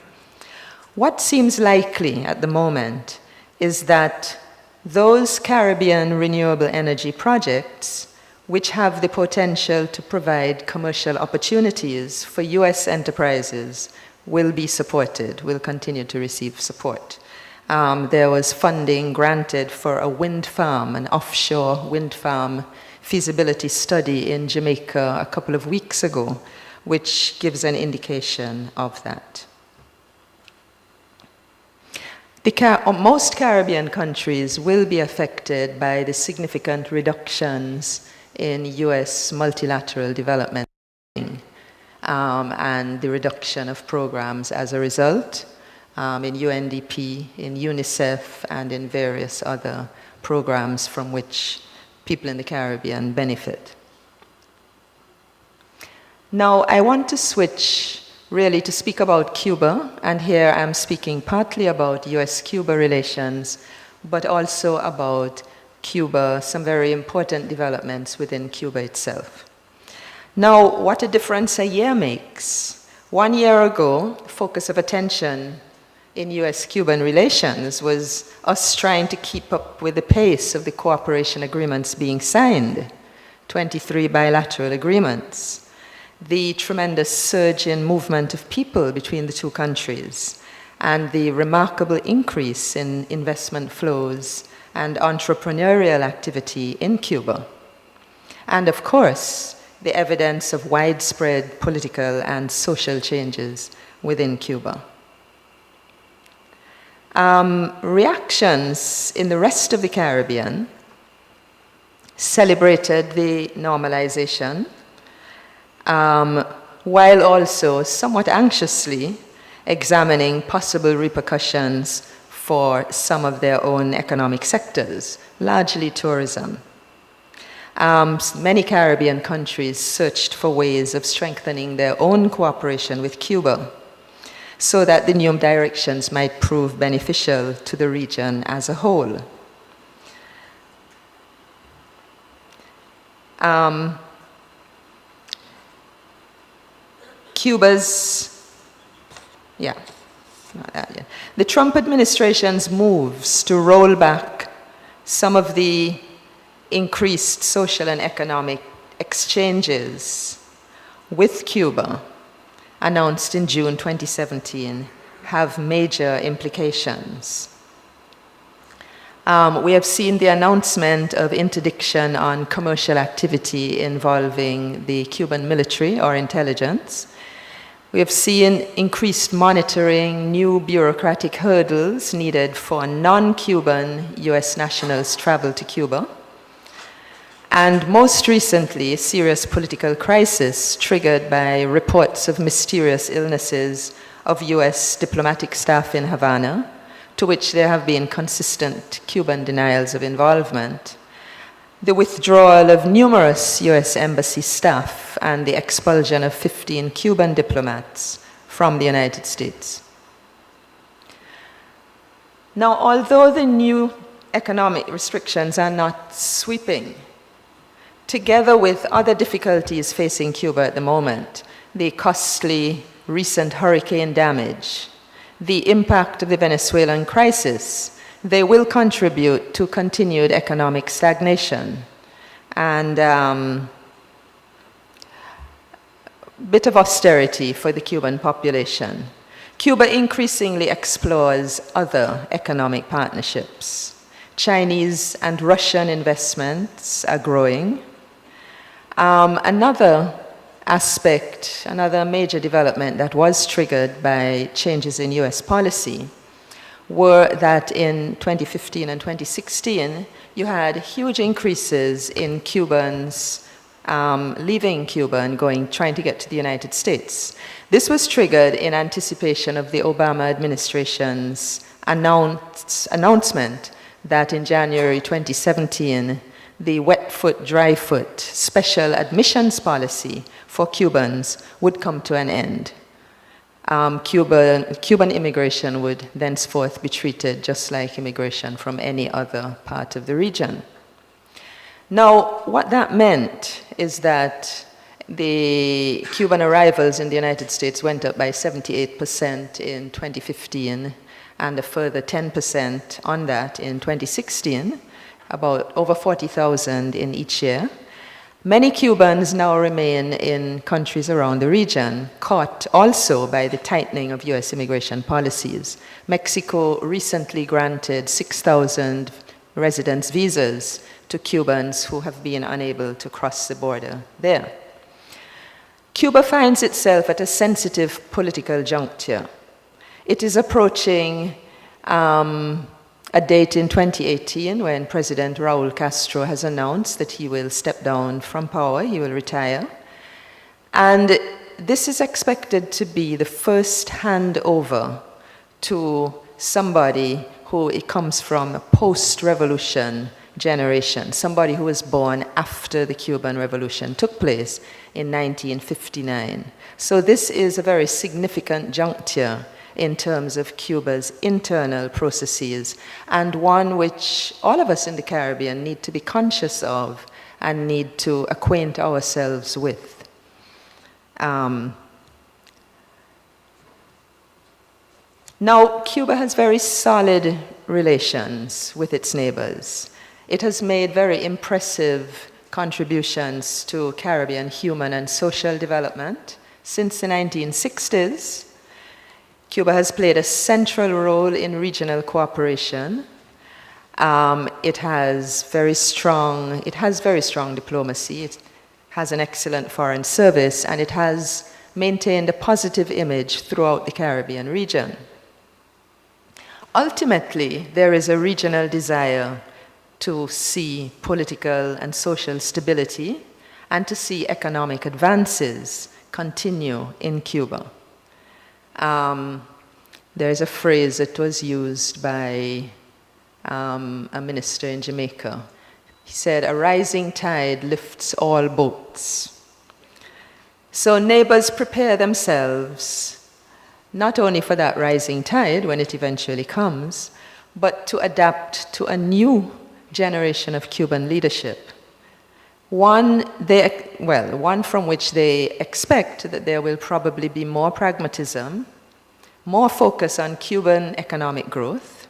What seems likely at the moment is that those Caribbean renewable energy projects, which have the potential to provide commercial opportunities for US enterprises, will be supported, will continue to receive support. There was funding granted for a wind farm, an offshore wind farm feasibility study in Jamaica a couple of weeks ago, which gives an indication of that. Most Caribbean countries will be affected by the significant reductions in US multilateral development and the reduction of programs as a result in UNDP, in UNICEF, and in various other programs from which people in the Caribbean benefit. Now, I want to switch really to speak about Cuba, and here I'm speaking partly about US-Cuba relations, but also about Cuba, some very important developments within Cuba itself. Now, what a difference a year makes. 1 year ago, the focus of attention in US-Cuban relations was us trying to keep up with the pace of the cooperation agreements being signed, 23 bilateral agreements, the tremendous surge in movement of people between the two countries, and the remarkable increase in investment flows and entrepreneurial activity in Cuba. And of course, the evidence of widespread political and social changes within Cuba. Reactions in the rest of the Caribbean celebrated the normalization, while also somewhat anxiously examining possible repercussions for some of their own economic sectors, largely tourism. Many Caribbean countries searched for ways of strengthening their own cooperation with Cuba so that the new directions might prove beneficial to the region as a whole. The Trump administration's moves to roll back some of the increased social and economic exchanges with Cuba, announced in June 2017, have major implications. We have seen the announcement of interdiction on commercial activity involving the Cuban military or intelligence. We have seen increased monitoring, new bureaucratic hurdles needed for non-Cuban US nationals travel to Cuba. And most recently, a serious political crisis triggered by reports of mysterious illnesses of US diplomatic staff in Havana, to which there have been consistent Cuban denials of involvement, the withdrawal of numerous US embassy staff, and the expulsion of 15 Cuban diplomats from the United States. Now, although the new economic restrictions are not sweeping, together with other difficulties facing Cuba at the moment, the costly recent hurricane damage, the impact of the Venezuelan crisis, they will contribute to continued economic stagnation and a bit of austerity for the Cuban population. Cuba increasingly explores other economic partnerships Chinese and Russian investments are growing. Another aspect, another major development that was triggered by changes in US policy were that in 2015 and 2016, you had huge increases in Cubans leaving Cuba and trying to get to the United States. This was triggered in anticipation of the Obama administration's announcement that in January 2017, the wet foot, dry foot special admissions policy for Cubans would come to an end. Cuban immigration would thenceforth be treated just like immigration from any other part of the region. Now, what that meant is that the Cuban arrivals in the United States went up by 78% in 2015 and a further 10% on that in 2016, about over 40,000 in each year. Many Cubans now remain in countries around the region, caught also by the tightening of US immigration policies. Mexico recently granted 6,000 residence visas to Cubans who have been unable to cross the border there. Cuba finds itself at a sensitive political juncture. It is approaching a date in 2018 when President Raul Castro has announced that he will step down from power, he will retire. And this is expected to be the first handover to somebody who comes from a post-revolution generation, somebody who was born after the Cuban Revolution took place in 1959. So this is a very significant juncture in terms of Cuba's internal processes, and one which all of us in the Caribbean need to be conscious of and need to acquaint ourselves with. Now, Cuba has very solid relations with its neighbors. It has made very impressive contributions to Caribbean human and social development since the 1960s. Cuba has played a central role in regional cooperation. It has very strong diplomacy. It has an excellent foreign service, and it has maintained a positive image throughout the Caribbean region. Ultimately, there is a regional desire to see political and social stability and to see economic advances continue in Cuba. There is a phrase that was used by a minister in Jamaica. He said, "A rising tide lifts all boats." So neighbors prepare themselves not only for that rising tide when it eventually comes, but to adapt to a new generation of Cuban leadership. One from which they expect that there will probably be more pragmatism, more focus on Cuban economic growth,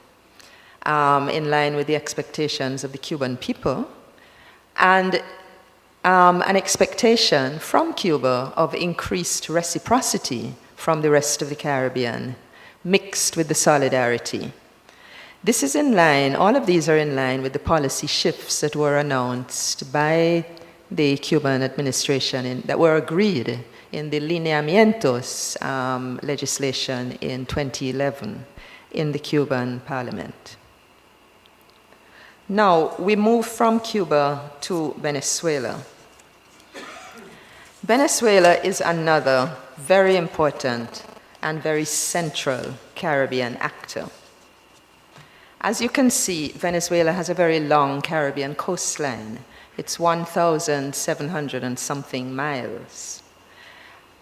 in line with the expectations of the Cuban people, and an expectation from Cuba of increased reciprocity from the rest of the Caribbean, mixed with the solidarity. This is in line, all of these are in line with the policy shifts that were announced by the Cuban administration that were agreed in the lineamientos legislation in 2011 in the Cuban parliament. Now, we move from Cuba to Venezuela. Venezuela is another very important and very central Caribbean actor. As you can see, Venezuela has a very long Caribbean coastline. It's 1,700 and something miles.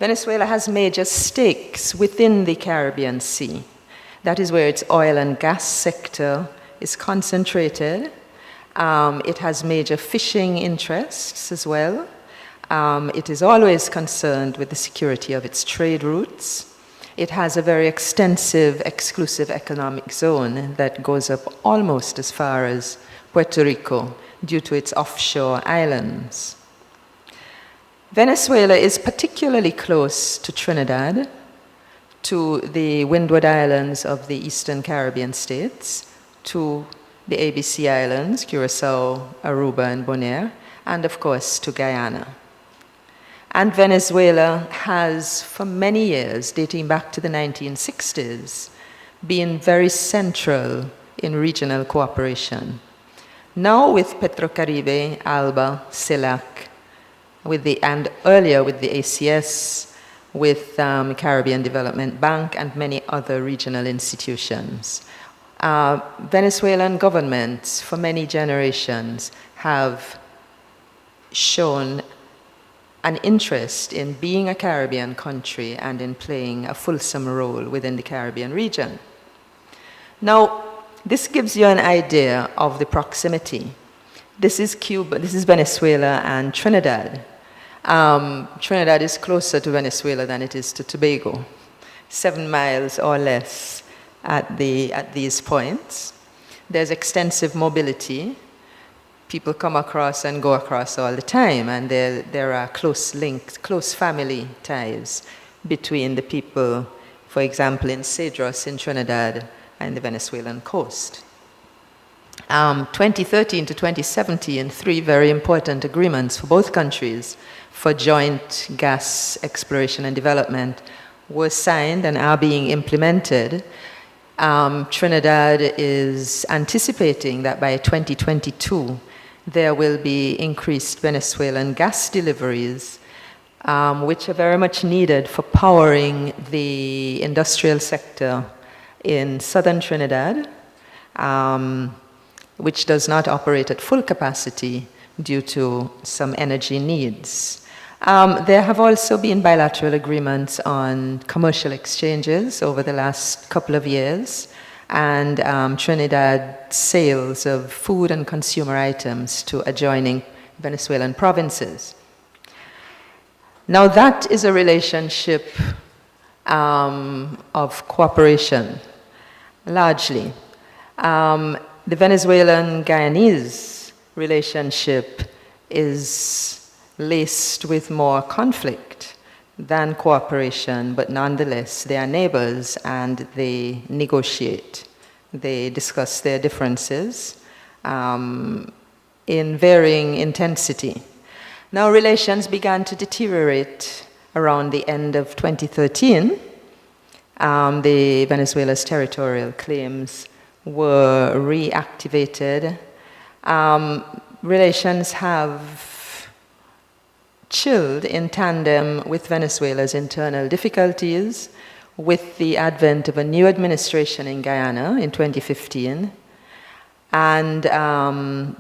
Venezuela has major stakes within the Caribbean Sea. That is where its oil and gas sector is concentrated. It has major fishing interests as well. It is always concerned with the security of its trade routes. It has a very extensive exclusive economic zone that goes up almost as far as Puerto Rico due to its offshore islands. Venezuela is particularly close to Trinidad, to the Windward Islands of the Eastern Caribbean states, to the ABC Islands, Curaçao, Aruba, and Bonaire, and of course to Guyana. And Venezuela has, for many years, dating back to the 1960s, been very central in regional cooperation. Now with Petrocaribe, ALBA, CELAC, and earlier with the ACS, with Caribbean Development Bank, and many other regional institutions. Venezuelan governments, for many generations, have shown an interest in being a Caribbean country and in playing a fulsome role within the Caribbean region. Now, this gives you an idea of the proximity. This is Cuba, this is Venezuela and Trinidad. Trinidad is closer to Venezuela than it is to Tobago, 7 miles or less at these points. There's extensive mobility. People come across and go across all the time, and there are close links, close family ties between the people, for example, in Cedros in Trinidad and the Venezuelan coast. 2013 to 2017, 3 very important agreements for both countries for joint gas exploration and development were signed and are being implemented. Trinidad is anticipating that by 2022, there will be increased Venezuelan gas deliveries, which are very much needed for powering the industrial sector in southern Trinidad, which does not operate at full capacity due to some energy needs. There have also been bilateral agreements on commercial exchanges over the last couple of years, and Trinidad sales of food and consumer items to adjoining Venezuelan provinces. Now that is a relationship of cooperation, largely. The Venezuelan-Guyanese relationship is laced with more conflict than cooperation, but nonetheless, they are neighbors and they negotiate. They discuss their differences in varying intensity. Now, relations began to deteriorate around the end of 2013. The Venezuela's territorial claims were reactivated. Relations have chilled in tandem with Venezuela's internal difficulties, with the advent of a new administration in Guyana in 2015, and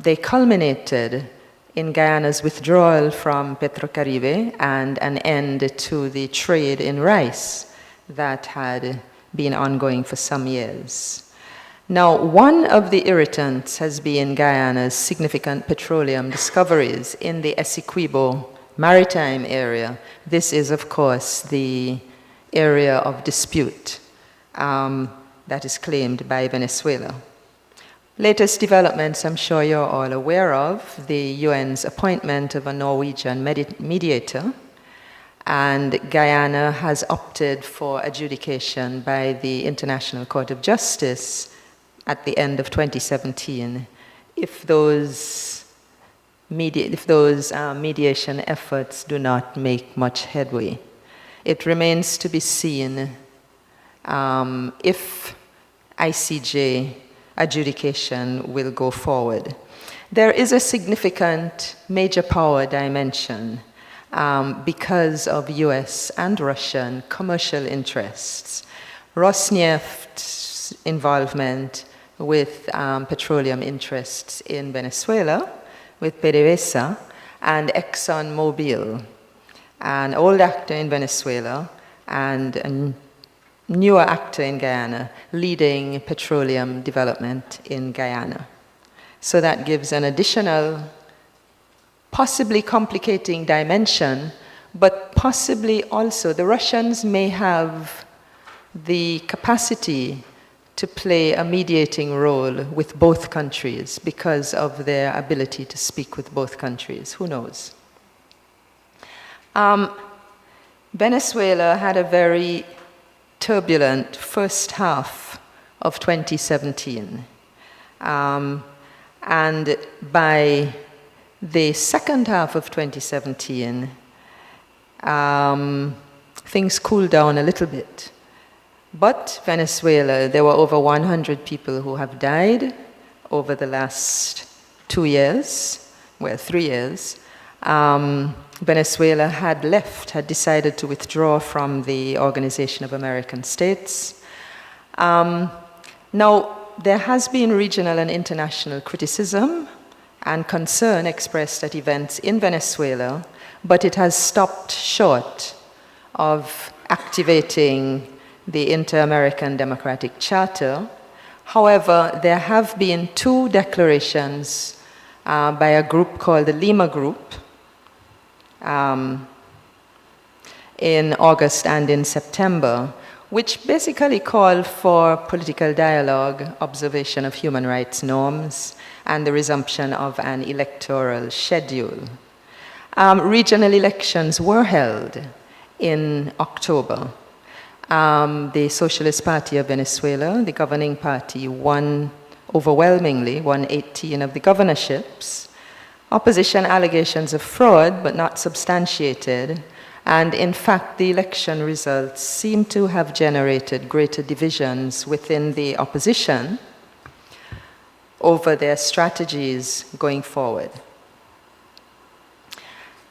they culminated in Guyana's withdrawal from Petrocaribe and an end to the trade in rice that had been ongoing for some years. Now, one of the irritants has been Guyana's significant petroleum discoveries in the Essequibo maritime area. This is, of course, the area of dispute that is claimed by Venezuela. Latest developments, I'm sure you're all aware of, the UN's appointment of a Norwegian mediator, and Guyana has opted for adjudication by the International Court of Justice at the end of 2017 if those mediation efforts do not make much headway. It remains to be seen if ICJ adjudication will go forward. There is a significant major power dimension because of US and Russian commercial interests. Rosneft's involvement with petroleum interests in Venezuela, with PDVSA, and ExxonMobil, an old actor in Venezuela and a newer actor in Guyana, leading petroleum development in Guyana. So that gives an additional, possibly complicating dimension, but possibly also the Russians may have the capacity to play a mediating role with both countries because of their ability to speak with both countries. Who knows? Venezuela had a very turbulent first half of 2017. And by the second half of 2017, things cooled down a little bit. But Venezuela, there were over 100 people who have died over the last 2 years, well, 3 years. Venezuela had decided to withdraw from the Organization of American States. Now, there has been regional and international criticism and concern expressed at events in Venezuela, but it has stopped short of activating the Inter-American Democratic Charter. However, there have been 2 declarations by a group called the Lima Group in August and in September, which basically call for political dialogue, observation of human rights norms, and the resumption of an electoral schedule. Regional elections were held in October. The Socialist Party of Venezuela, the governing party, won overwhelmingly, won 18 of the governorships. Opposition allegations of fraud, but not substantiated. And in fact, the election results seem to have generated greater divisions within the opposition over their strategies going forward.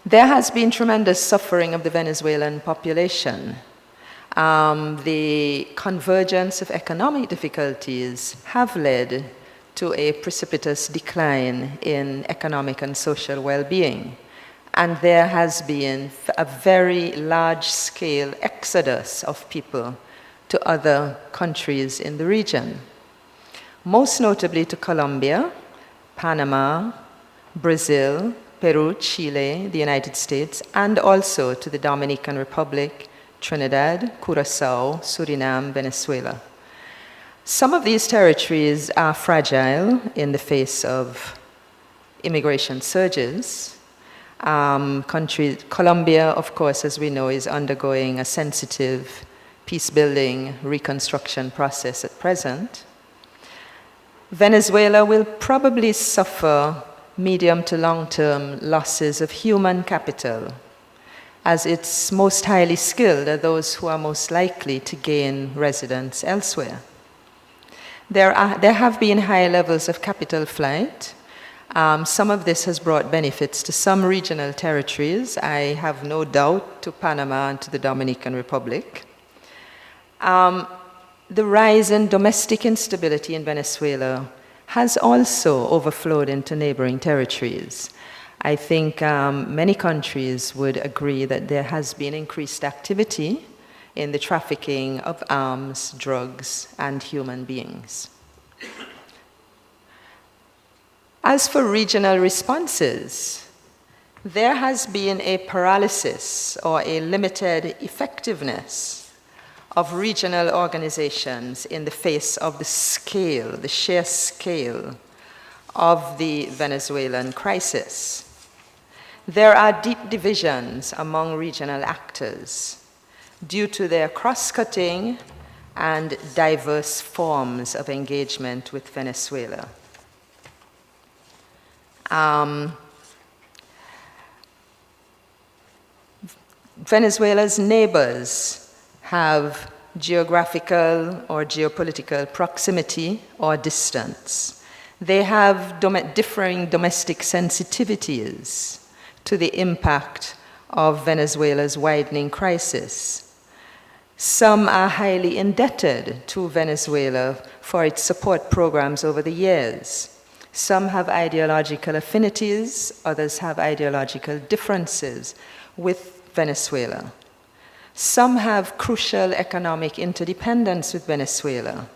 There has been tremendous suffering of the Venezuelan population. The convergence of economic difficulties have led to a precipitous decline in economic and social well-being. And there has been a very large-scale exodus of people to other countries in the region, most notably to Colombia, Panama, Brazil, Peru, Chile, the United States, and also to the Dominican Republic, Trinidad, Curaçao, Suriname, Venezuela. Some of these territories are fragile in the face of immigration surges. Colombia, of course, as we know, is undergoing a sensitive peace-building reconstruction process at present. Venezuela will probably suffer medium to long-term losses of human capital, as its most highly skilled are those who are most likely to gain residence elsewhere. There have been high levels of capital flight. Some of this has brought benefits to some regional territories, I have no doubt, to Panama and to the Dominican Republic. The rise in domestic instability in Venezuela has also overflowed into neighboring territories. I think many countries would agree that there has been increased activity in the trafficking of arms, drugs, and human beings. As for regional responses, there has been a paralysis or a limited effectiveness of regional organizations in the face of the scale, the sheer scale of the Venezuelan crisis. There are deep divisions among regional actors due to their cross-cutting and diverse forms of engagement with Venezuela. Venezuela's neighbors have geographical or geopolitical proximity or distance. They have differing domestic sensitivities to the impact of Venezuela's widening crisis. Some are highly indebted to Venezuela for its support programs over the years. Some have ideological affinities, others have ideological differences with Venezuela. Some have crucial economic interdependence with Venezuela.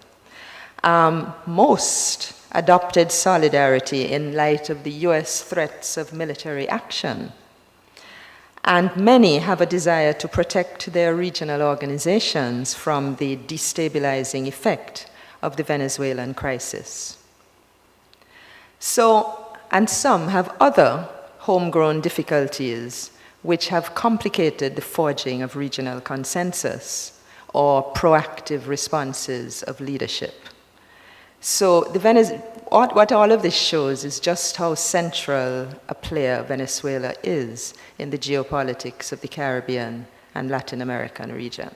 Most adopted solidarity in light of the US threats of military action. And many have a desire to protect their regional organizations from the destabilizing effect of the Venezuelan crisis. And some have other homegrown difficulties which have complicated the forging of regional consensus or proactive responses of leadership. So what all of this shows is just how central a player Venezuela is in the geopolitics of the Caribbean and Latin American region.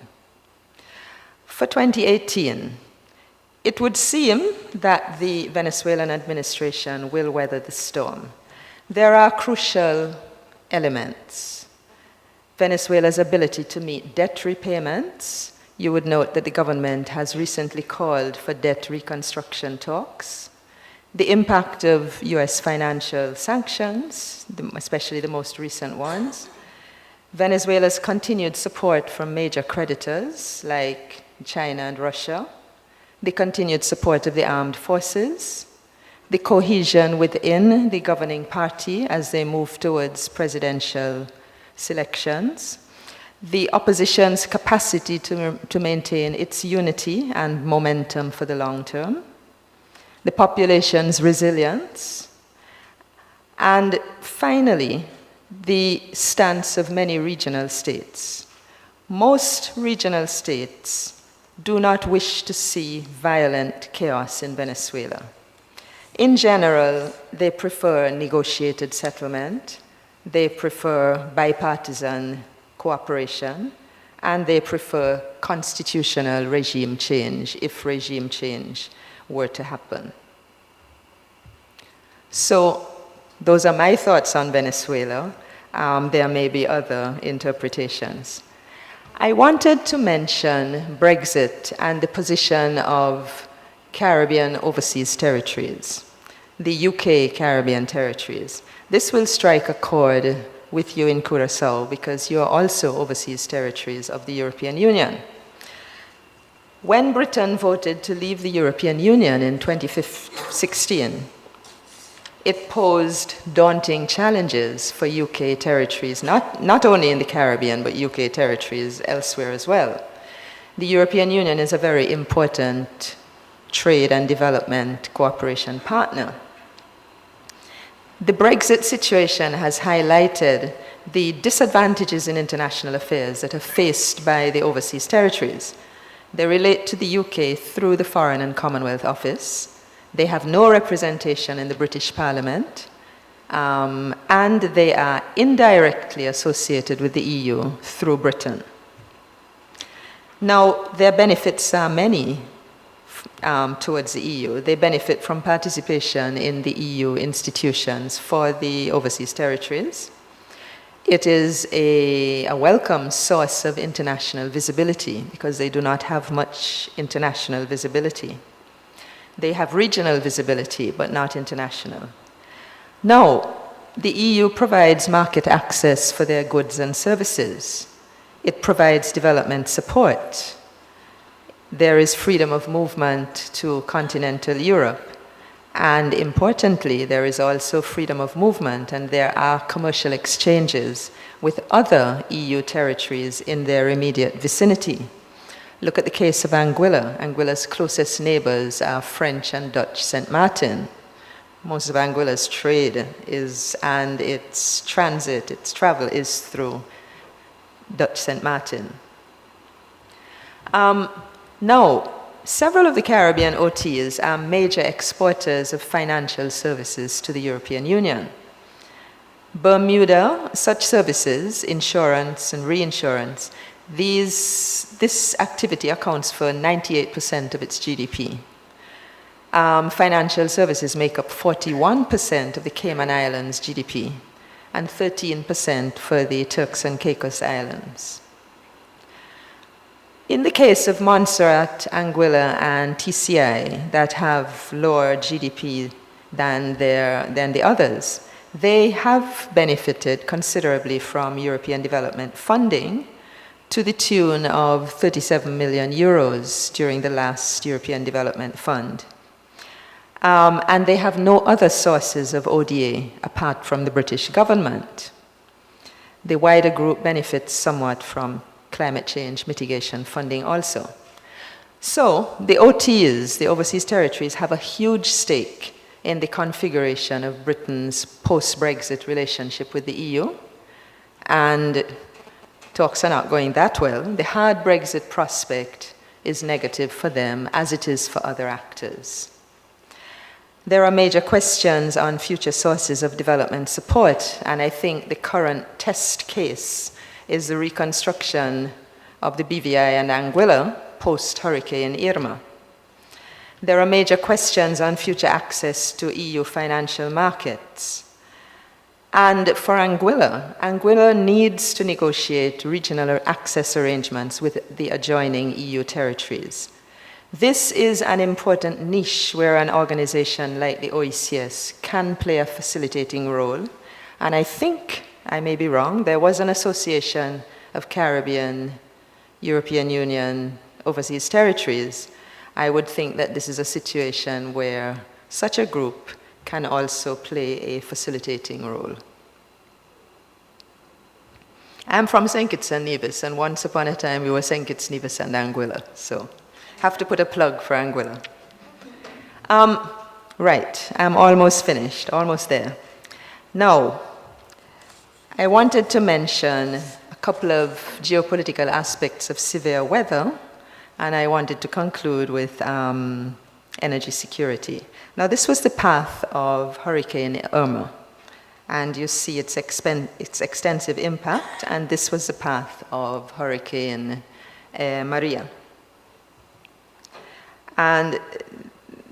For 2018, it would seem that the Venezuelan administration will weather the storm. There are crucial elements. Venezuela's ability to meet debt repayments. You would note that the government has recently called for debt reconstruction talks. The impact of US financial sanctions, especially the most recent ones. Venezuela's continued support from major creditors like China and Russia. The continued support of the armed forces. The cohesion within the governing party as they move towards presidential selections. The opposition's capacity to maintain its unity and momentum for the long term. The population's resilience. And finally, the stance of many regional states. Most regional states do not wish to see violent chaos in Venezuela. In general, they prefer negotiated settlement, they prefer bipartisan cooperation, and they prefer constitutional regime change if regime change were to happen. So those are my thoughts on Venezuela. There may be other interpretations. I wanted to mention Brexit and the position of Caribbean overseas territories, the UK Caribbean territories. This will strike a chord with you in Curaçao because you are also overseas territories of the European Union. When Britain voted to leave the European Union in 2016, it posed daunting challenges for UK territories, not only in the Caribbean, but UK territories elsewhere as well. The European Union is a very important trade and development cooperation partner. The Brexit situation has highlighted the disadvantages in international affairs that are faced by the overseas territories. They relate to the UK through the Foreign and Commonwealth Office. They have no representation in the British Parliament, and they are indirectly associated with the EU through Britain. Now, their benefits are many towards the EU. They benefit from participation in the EU institutions for the overseas territories. It is a welcome source of international visibility because they do not have much international visibility. They have regional visibility, but not international. Now, the EU provides market access for their goods and services. It provides development support. There is freedom of movement to continental Europe. And importantly, there is also freedom of movement, and there are commercial exchanges with other EU territories in their immediate vicinity. Look at the case of Anguilla. Anguilla's closest neighbors are French and Dutch St. Martin. Most of Anguilla's trade and its transit, its travel is through Dutch St. Martin. Now, several of the Caribbean OTs are major exporters of financial services to the European Union. Bermuda, such services, insurance and reinsurance, this activity accounts for 98% of its GDP. Financial services make up 41% of the Cayman Islands GDP and 13% for the Turks and Caicos Islands. In the case of Montserrat, Anguilla, and TCI that have lower GDP than the others, they have benefited considerably from European development funding to the tune of 37 million euros during the last European Development Fund. And they have no other sources of ODA apart from the British government. The wider group benefits somewhat from climate change mitigation funding also. So the OTs, the overseas territories, have a huge stake in the configuration of Britain's post-Brexit relationship with the EU. And talks are not going that well. The hard Brexit prospect is negative for them, as it is for other actors. There are major questions on future sources of development support, and I think the current test case is the reconstruction of the BVI and Anguilla post-Hurricane Irma. There are major questions on future access to EU financial markets. And for Anguilla, Anguilla needs to negotiate regional access arrangements with the adjoining EU territories. This is an important niche where an organization like the OECS can play a facilitating role. And I think, I may be wrong, there was an association of Caribbean, European Union, overseas territories. I would think that this is a situation where such a group can also play a facilitating role. I'm from St. Kitts and Nevis, and once upon a time we were St. Kitts, Nevis, and Anguilla, so have to put a plug for Anguilla. Right, I'm almost finished, almost there. Now, I wanted to mention a couple of geopolitical aspects of severe weather, and I wanted to conclude with energy security. Now, this was the path of Hurricane Irma, and you see its extensive impact, and this was the path of Hurricane Maria. And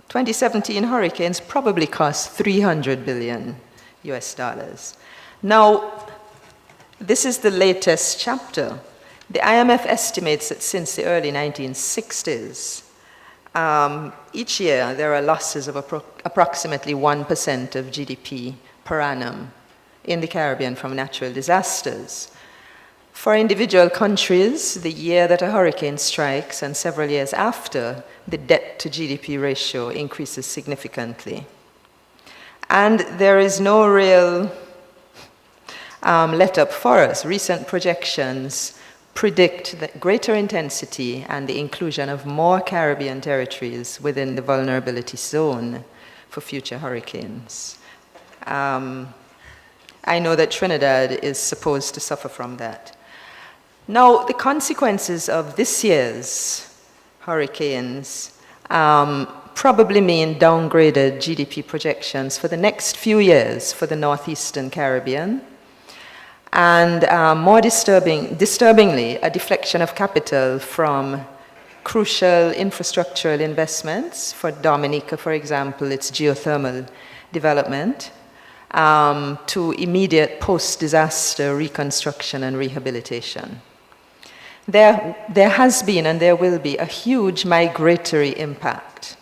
2017 hurricanes probably cost $300 billion US dollars. Now, this is the latest chapter. The IMF estimates that since the early 1960s, each year there are losses of approximately 1% of GDP per annum in the Caribbean from natural disasters. For individual countries, the year that a hurricane strikes and several years after, the debt to GDP ratio increases significantly. And there is no real let up for us. Recent projections predict that greater intensity and the inclusion of more Caribbean territories within the vulnerability zone for future hurricanes. I know that Trinidad is supposed to suffer from that. Now, the consequences of this year's hurricanes probably mean downgraded GDP projections for the next few years for the northeastern Caribbean, and more disturbingly, a deflection of capital from crucial infrastructural investments for Dominica, for example, its geothermal development, to immediate post-disaster reconstruction and rehabilitation. There has been and there will be a huge migratory impact.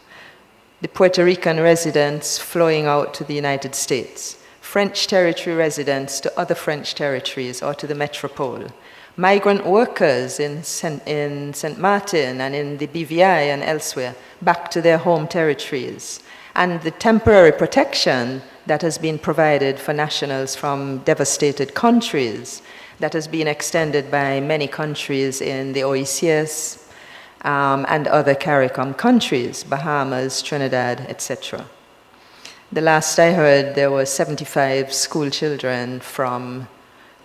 The Puerto Rican residents flowing out to the United States, French territory residents to other French territories or to the metropole, migrant workers in St. Martin and in the BVI and elsewhere back to their home territories, and the temporary protection that has been provided for nationals from devastated countries that has been extended by many countries in the OECS and other CARICOM countries, Bahamas, Trinidad, etc. The last I heard, there were 75 school children from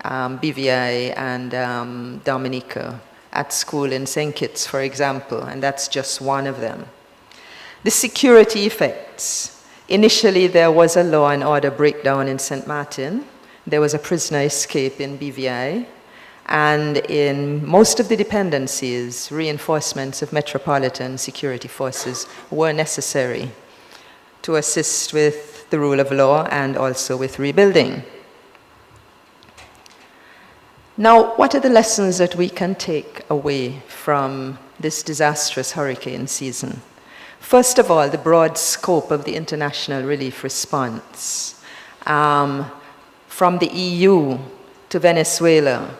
BVI and Dominica at school in St. Kitts, for example, and that's just one of them. The security effects. Initially, there was a law and order breakdown in St. Martin. There was a prisoner escape in BVI. And in most of the dependencies, reinforcements of metropolitan security forces were necessary to assist with the rule of law and also with rebuilding. Now, what are the lessons that we can take away from this disastrous hurricane season? First of all, the broad scope of the international relief response. From the EU to Venezuela,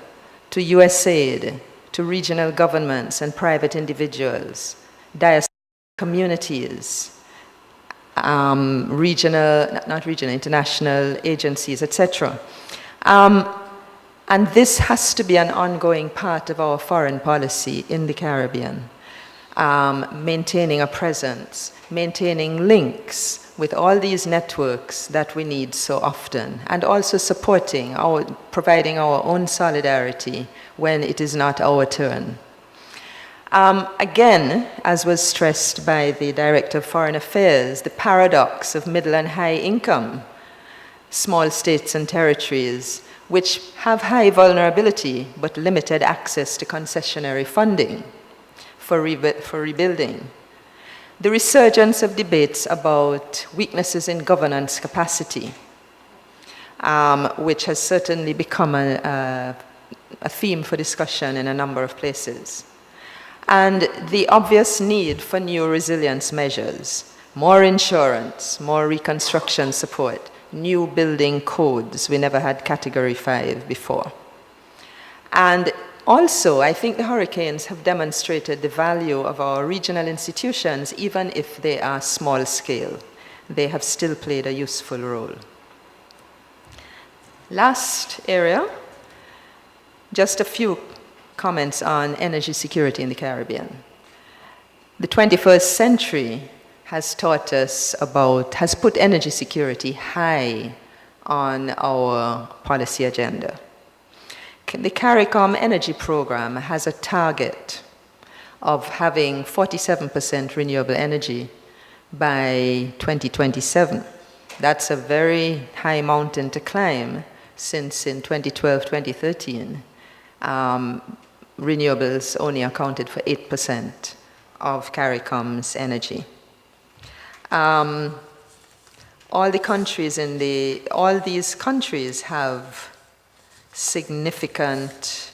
to USAID, to regional governments and private individuals, diaspora communities, international agencies, etc. And this has to be an ongoing part of our foreign policy in the Caribbean. Maintaining a presence, maintaining links with all these networks that we need so often, and also providing our own solidarity when it is not our turn. Again, as was stressed by the Director of Foreign Affairs, the paradox of middle and high income small states and territories which have high vulnerability but limited access to concessionary funding for rebuilding. The resurgence of debates about weaknesses in governance capacity, which has certainly become a theme for discussion in a number of places. And the obvious need for new resilience measures, more insurance, more reconstruction support, new building codes. We never had Category 5 before. And also, I think the hurricanes have demonstrated the value of our regional institutions, even if they are small scale. They have still played a useful role. Last area, just a few comments on energy security in the Caribbean. The 21st century has taught us has put energy security high on our policy agenda. The CARICOM energy program has a target of having 47% renewable energy by 2027. That's a very high mountain to climb, since in 2012-2013, renewables only accounted for 8% of CARICOM's energy. All these countries have significant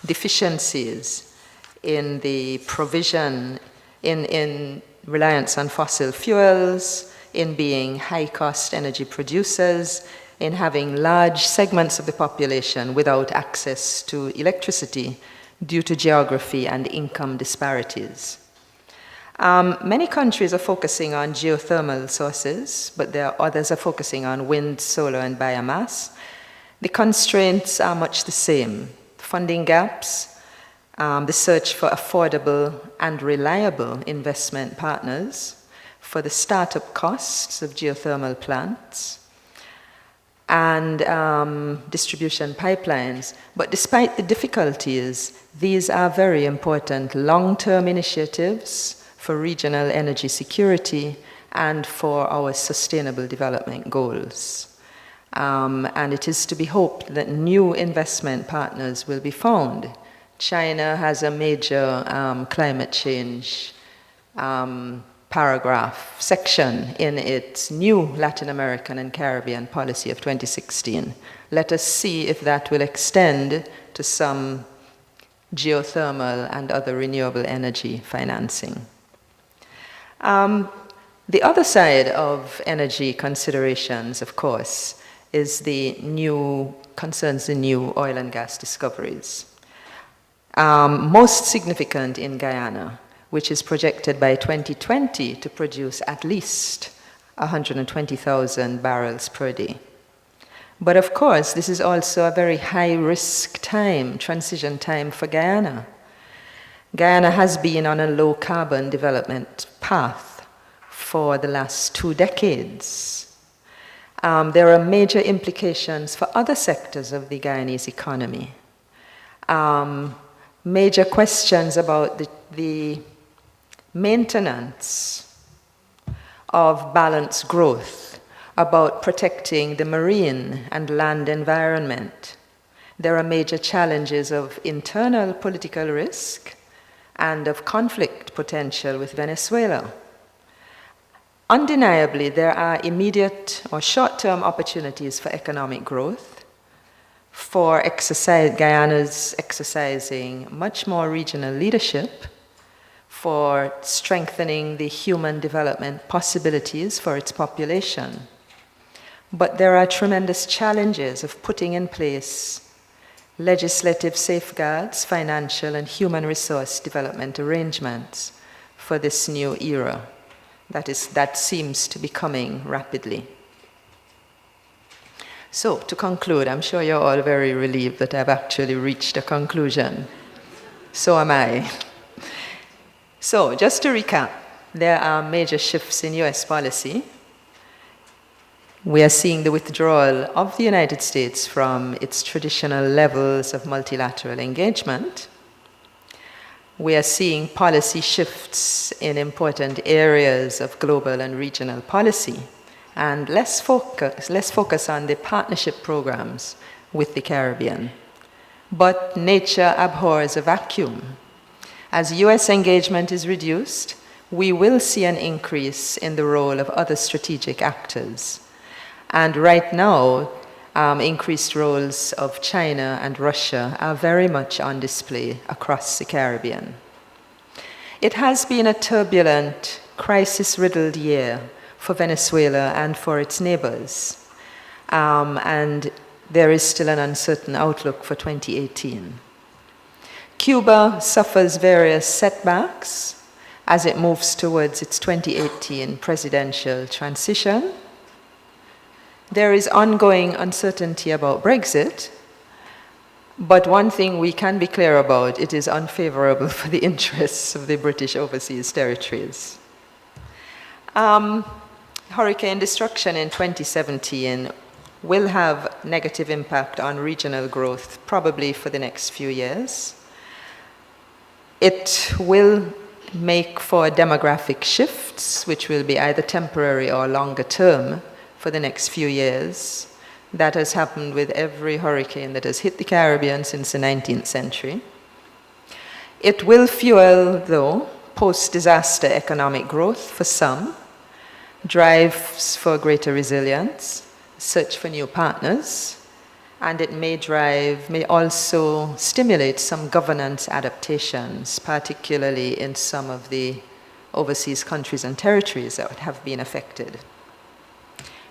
deficiencies in the provision, in reliance on fossil fuels, in being high-cost energy producers, in having large segments of the population without access to electricity due to geography and income disparities. Many countries are focusing on geothermal sources, but others are focusing on wind, solar, and biomass. The constraints are much the same. Funding gaps, the search for affordable and reliable investment partners for the startup costs of geothermal plants, and distribution pipelines. But despite the difficulties, these are very important long-term initiatives for regional energy security and for our sustainable development goals. And it is to be hoped that new investment partners will be found. China has a major climate change section in its new Latin American and Caribbean policy of 2016. Let us see if that will extend to some geothermal and other renewable energy financing. The other side of energy considerations, of course, concerns the new oil and gas discoveries. Most significant in Guyana, which is projected by 2020 to produce at least 120,000 barrels per day. But of course, this is also a very high-risk transition time for Guyana. Guyana has been on a low-carbon development path for the last 2 decades. There are major implications for other sectors of the Guyanese economy. Major questions about the maintenance of balanced growth, about protecting the marine and land environment. There are major challenges of internal political risk and of conflict potential with Venezuela. Undeniably, there are immediate or short-term opportunities for economic growth, for Guyana's exercising much more regional leadership, for strengthening the human development possibilities for its population. But there are tremendous challenges of putting in place legislative safeguards, financial and human resource development arrangements for this new era that seems to be coming rapidly. So, to conclude, I'm sure you're all very relieved that I've actually reached a conclusion. So am I. So, just to recap, there are major shifts in US policy. We are seeing the withdrawal of the United States from its traditional levels of multilateral engagement. We are seeing policy shifts in important areas of global and regional policy, and less focus on the partnership programs with the Caribbean. But nature abhors a vacuum. As US engagement is reduced, we will see an increase in the role of other strategic actors. And right now, increased roles of China and Russia are very much on display across the Caribbean. It has been a turbulent, crisis-riddled year for Venezuela and for its neighbors. And there is still an uncertain outlook for 2018. Cuba suffers various setbacks as it moves towards its 2018 presidential transition. There is ongoing uncertainty about Brexit, but one thing we can be clear about, it is unfavorable for the interests of the British overseas territories. Hurricane destruction in 2017 will have negative impact on regional growth, probably for the next few years. It will make for demographic shifts, which will be either temporary or longer term for the next few years. That has happened with every hurricane that has hit the Caribbean since the 19th century. It will fuel, though, post-disaster economic growth for some, drives for greater resilience, search for new partners, and it may also stimulate some governance adaptations, particularly in some of the overseas countries and territories that have been affected.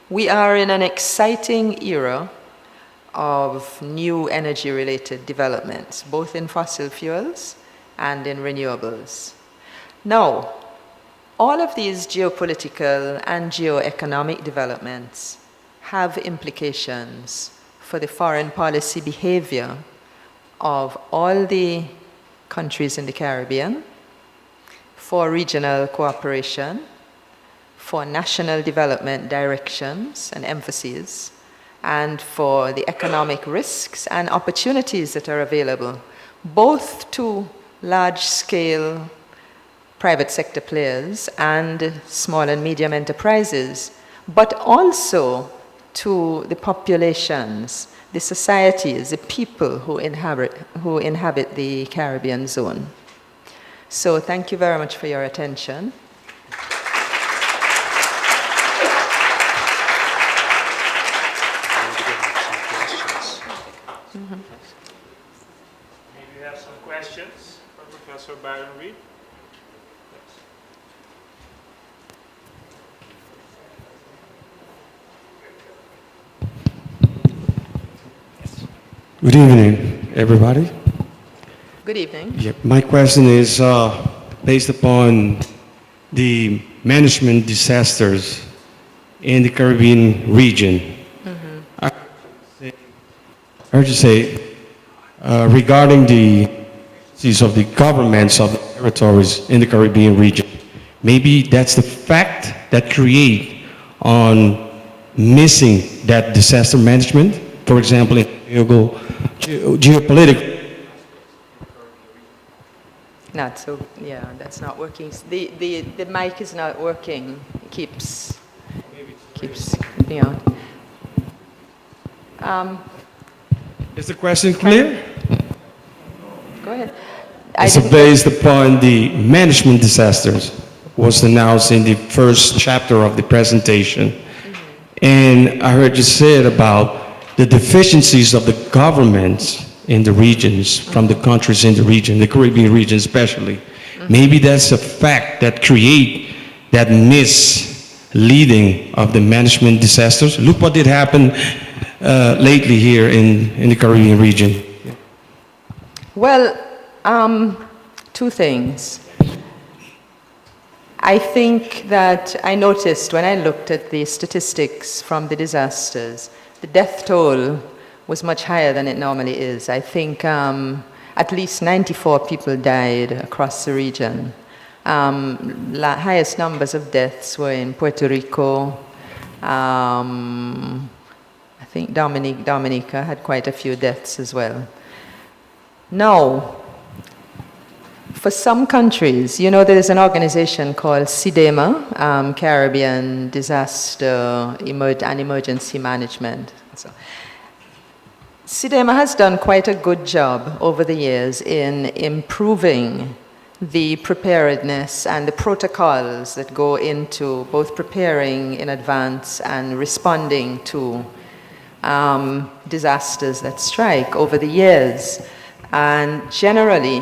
We are in an exciting era of new energy-related developments, both in fossil fuels and in renewables. Now, all of these geopolitical and geoeconomic developments have implications for the foreign policy behavior of all the countries in the Caribbean, for regional cooperation, for national development directions and emphases, and for the economic risks and opportunities that are available, both to large-scale private sector players and small and medium enterprises, but also to the populations, the societies, the people who inhabit the Caribbean zone. So thank you very much for your attention. Maybe you have some questions for Professor Byron Reed? Good evening, everybody. Good evening. Yeah, my question is based upon the management disasters in the Caribbean region. I heard you say regarding the policies of the governments of the territories in the Caribbean region, maybe that's the fact that create on missing that disaster management. For example, in geopolitical. Not so, yeah, that's not working. The mic is not working. It keeps coming out. Is the question clear? Go ahead. It's based upon the management disasters was announced in the first chapter of the presentation. And I heard you say about the deficiencies of the governments in the regions, from the countries in the region, the Caribbean region especially. Maybe that's a fact that create that misleading of the management disasters. Look what did happen lately here in the Caribbean region. Well, two things. I think that I noticed when I looked at the statistics from the disasters, the death toll was much higher than it normally is. I think at least 94 people died across the region. Highest numbers of deaths were in Puerto Rico. I think Dominica had quite a few deaths as well. Now, For some countries, you know, there is an organization called CIDEMA, Caribbean Disaster and Emergency Management. So, CIDEMA has done quite a good job over the years in improving the preparedness and the protocols that go into both preparing in advance and responding to disasters that strike over the years. And generally,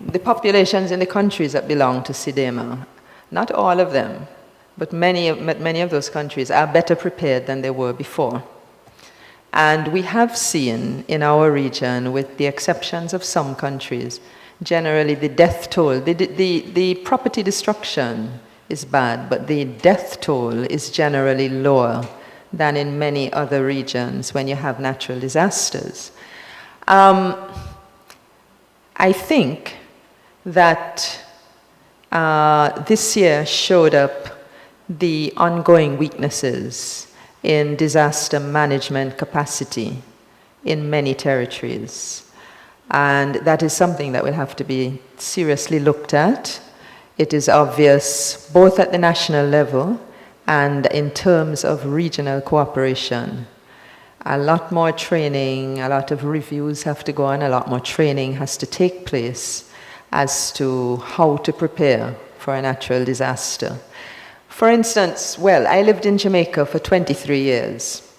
the populations in the countries that belong to CIDEMA, not all of them, but many of those countries are better prepared than they were before. And we have seen in our region, with the exceptions of some countries, generally the death toll, the property destruction is bad, but the death toll is generally lower than in many other regions when you have natural disasters. I think that this year showed up the ongoing weaknesses in disaster management capacity in many territories. And that is something that will have to be seriously looked at. It is obvious both at the national level and in terms of regional cooperation. A lot more training, a lot of reviews have to go on, a lot more training has to take place as to how to prepare for a natural disaster. For instance, well, I lived in Jamaica for 23 years.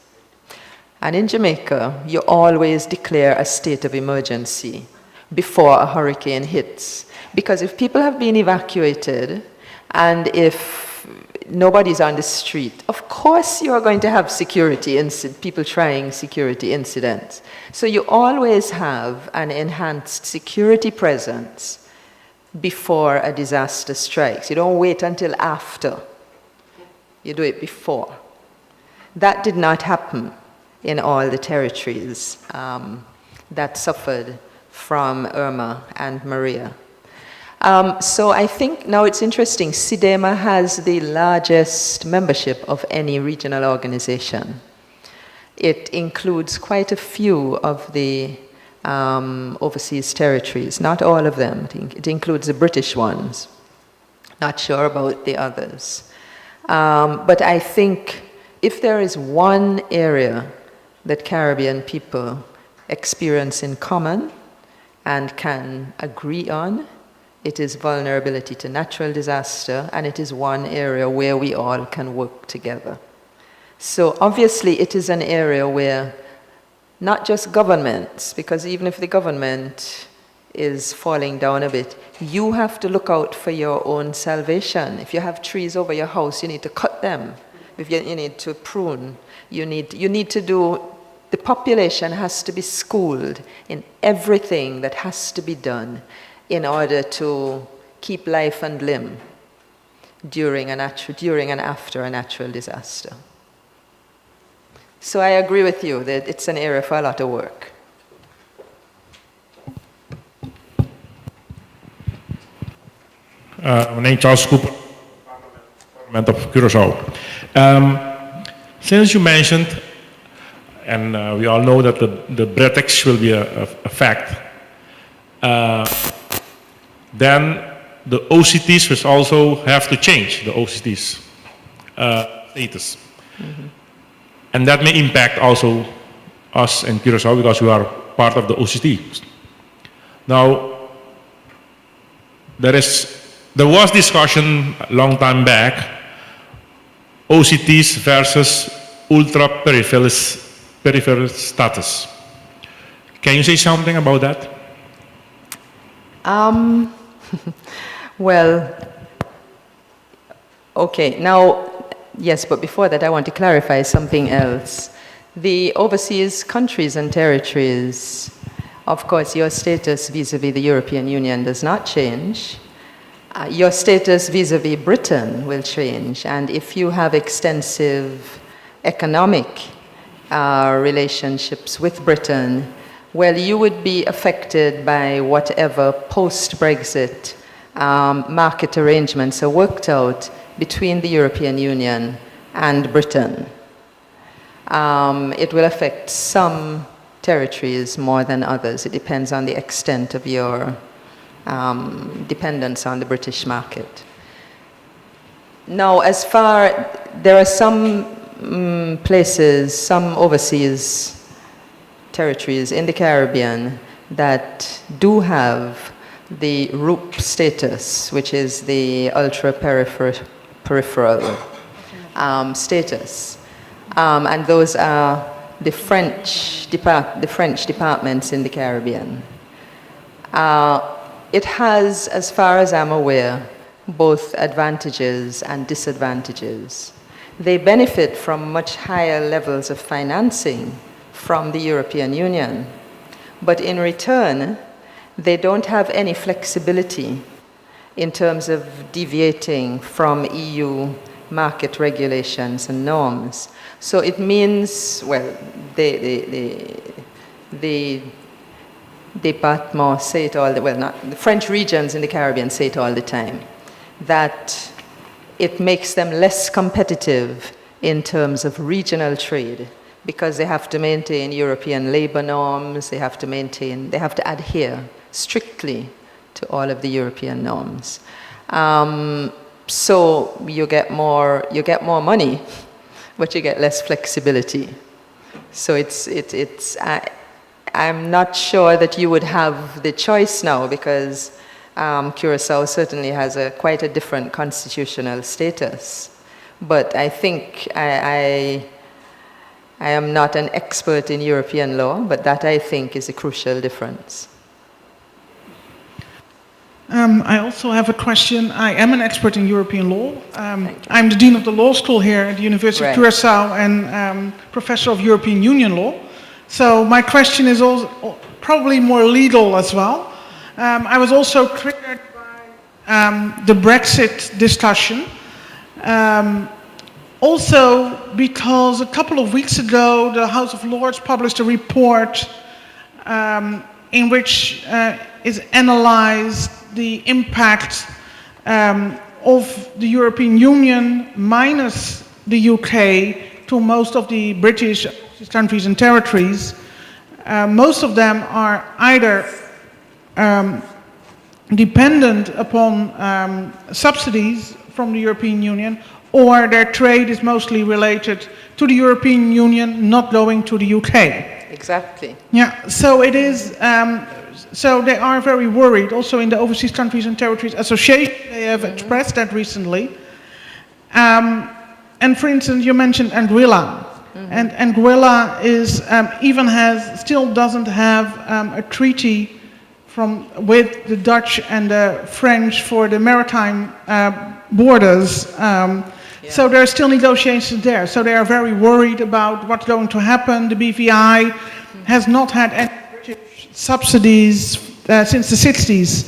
And in Jamaica, you always declare a state of emergency before a hurricane hits. Because if people have been evacuated and if nobody's on the street, of course you're going to have people trying security incidents. So you always have an enhanced security presence before a disaster strikes. You don't wait until after. You do it before. That did not happen in all the territories that suffered from Irma and Maria. So I think now it's interesting, CIDEMA has the largest membership of any regional organization. It includes quite a few of the overseas territories, not all of them. It includes the British ones. Not sure about the others. But I think if there is one area that Caribbean people experience in common and can agree on, it is vulnerability to natural disaster, and it is one area where we all can work together. So obviously it is an area where not just governments, because even if the government is falling down a bit, you have to look out for your own salvation. If you have trees over your house, you need to cut them. If you need to prune, you need to do, the population has to be schooled in everything that has to be done in order to keep life and limb during and after a natural disaster. So I agree with you that it's an area for a lot of work. My name is Charles Cooper, Parliament of Curaçao. Since you mentioned, and we all know that the BRETEX will be a fact, then the OCTs will also have to change, the OCTs status. Mm-hmm. And that may impact also us in Curaçao because we are part of the OCT. Now, there was discussion a long time back, OCTs versus ultra-peripheral status. Can you say something about that? Well, okay, now, yes, but before that I want to clarify something else. The overseas countries and territories, of course, your status vis-à-vis the European Union does not change. Your status vis-à-vis Britain will change, and if you have extensive economic relationships with Britain, well, you would be affected by whatever post-Brexit market arrangements are worked out between the European Union and Britain. It will affect some territories more than others. It depends on the extent of your dependence on the British market. Now, there are some places, some overseas territories in the Caribbean that do have the ROOP status, which is the ultra-peripheral status. And those are the French departments in the Caribbean. It has, as far as I'm aware, both advantages and disadvantages. They benefit from much higher levels of financing from the European Union, but in return, they don't have any flexibility in terms of deviating from EU market regulations and norms. So it means, well, the départements say it all, the French regions in the Caribbean say it all the time, that it makes them less competitive in terms of regional trade because they have to maintain European labor norms, they have to adhere strictly to all of the European norms. So you get more money, but you get less flexibility. So I'm not sure that you would have the choice now because Curaçao certainly has quite a different constitutional status. But I think I am not an expert in European law, but that I think is a crucial difference. I also have a question. I am an expert in European law. I'm the Dean of the Law School here at the University of Curaçao and Professor of European Union Law. So my question is also probably more legal as well. I was also triggered by the Brexit discussion. Also because a couple of weeks ago the House of Lords published a report in which is analyzed the impact of the European Union minus the UK to most of the British countries and territories. Most of them are either dependent upon subsidies from the European Union, or their trade is mostly related to the European Union, not going to the UK. Exactly. Yeah, so it is, so they are very worried. Also in the Overseas Countries and Territories Association, they have expressed that recently. And for instance, you mentioned Anguilla. And Anguilla is, still doesn't have a treaty with the Dutch and the French for the maritime borders. So there are still negotiations there. So they are very worried about what's going to happen. The BVI has not had any British subsidies since the 60s.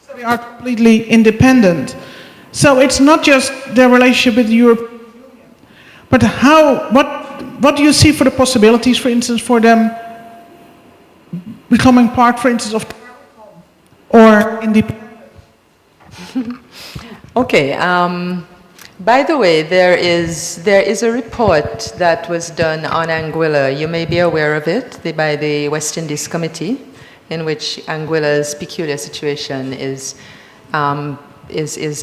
So they are completely independent. So it's not just their relationship with the European Union, but what do you see for the possibilities, for instance, for them becoming part, for instance, of or independent? Okay. By the way, there is a report that was done on Anguilla. You may be aware of it, by the West Indies Committee, in which Anguilla's peculiar situation is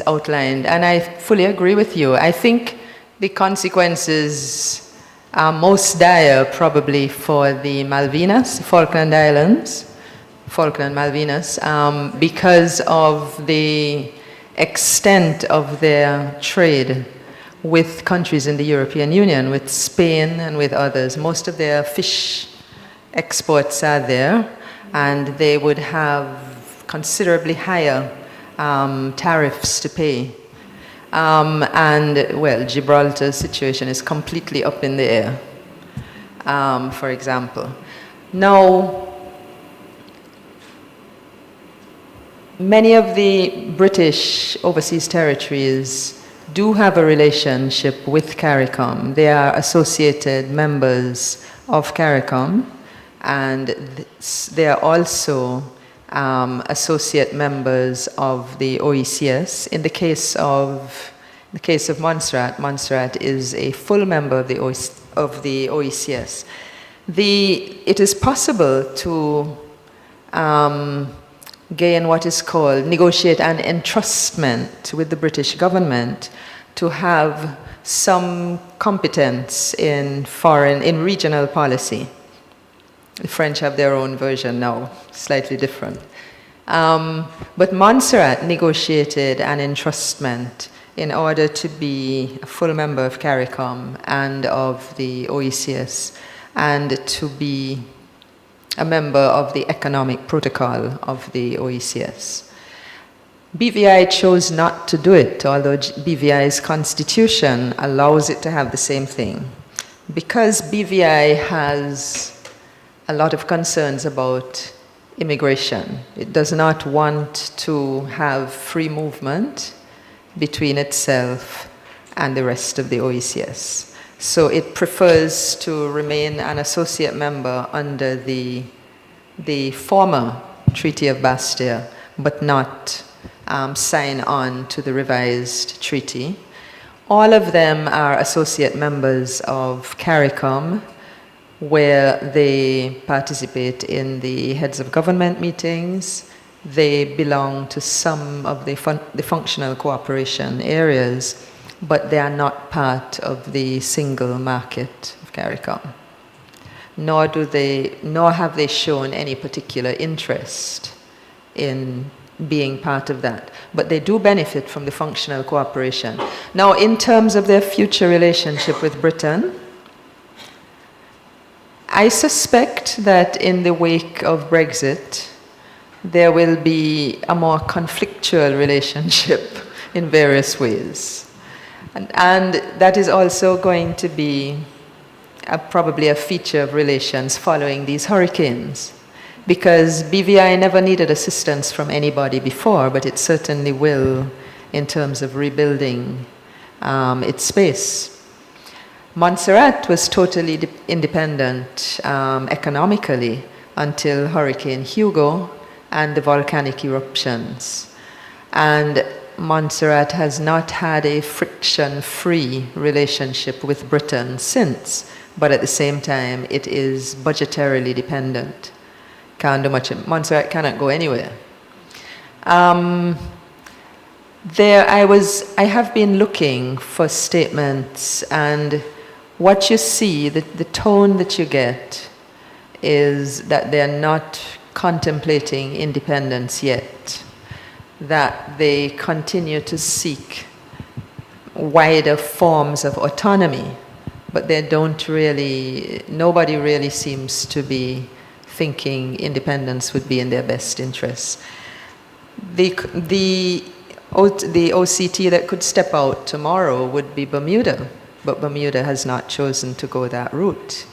outlined. And I fully agree with you. I think the consequences are most dire probably for the Malvinas, the Falkland Islands, Malvinas, because of the extent of their trade with countries in the European Union, with Spain and with others. Most of their fish exports are there, and they would have considerably higher tariffs to pay. And, well, Gibraltar's situation is completely up in the air, for example. Now, many of the British overseas territories do have a relationship with CARICOM. They are associated members of CARICOM, and they are also associate members of the OECS. In the case of Montserrat, Montserrat is a full member of the OECS. It is possible to gain what is called, negotiate an entrustment with the British government to have some competence in regional policy. The French have their own version now, slightly different. But Montserrat negotiated an entrustment in order to be a full member of CARICOM and of the OECS, and to be a member of the Economic Protocol of the OECS. BVI chose not to do it, although BVI's constitution allows it to have the same thing. Because BVI has a lot of concerns about immigration, it does not want to have free movement between itself and the rest of the OECS. So it prefers to remain an associate member under the former Treaty of Bastia, but not sign on to the revised treaty. All of them are associate members of CARICOM, where they participate in the heads of government meetings. They belong to some of the functional cooperation areas, but they are not part of the single market of CARICOM. Nor have they shown any particular interest in being part of that. But they do benefit from the functional cooperation. Now, in terms of their future relationship with Britain, I suspect that in the wake of Brexit, there will be a more conflictual relationship in various ways. And that is also going to be probably a feature of relations following these hurricanes. Because BVI never needed assistance from anybody before, but it certainly will in terms of rebuilding its space. Montserrat was totally independent economically until Hurricane Hugo and the volcanic eruptions. And Montserrat has not had a friction-free relationship with Britain since, but at the same time, it is budgetarily dependent. Can't do much. Montserrat cannot go anywhere. I have been looking for statements, and what you see, the tone that you get is that they're not contemplating independence yet, that they continue to seek wider forms of autonomy, but they don't really, nobody really seems to be thinking independence would be in their best interests. The OCT that could step out tomorrow would be Bermuda, but Bermuda has not chosen to go that route.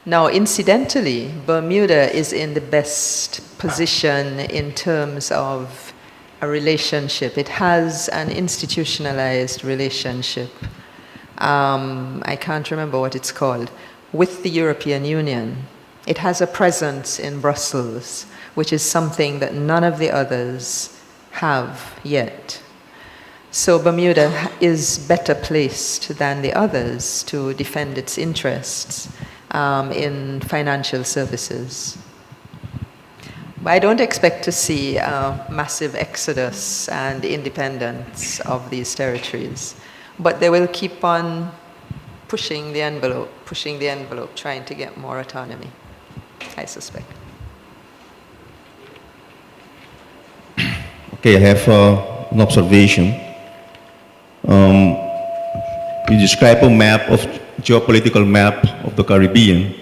Now, incidentally, Bermuda is in the best position in terms of a relationship. It has an institutionalized relationship, I can't remember what it's called, with the European Union. It has a presence in Brussels, which is something that none of the others have yet. So Bermuda is better placed than the others to defend its interests in financial services. But I don't expect to see a massive exodus and independence of these territories. But they will keep on pushing the envelope, trying to get more autonomy, I suspect. Okay, I have an observation. You describe a map of geopolitical map of the Caribbean,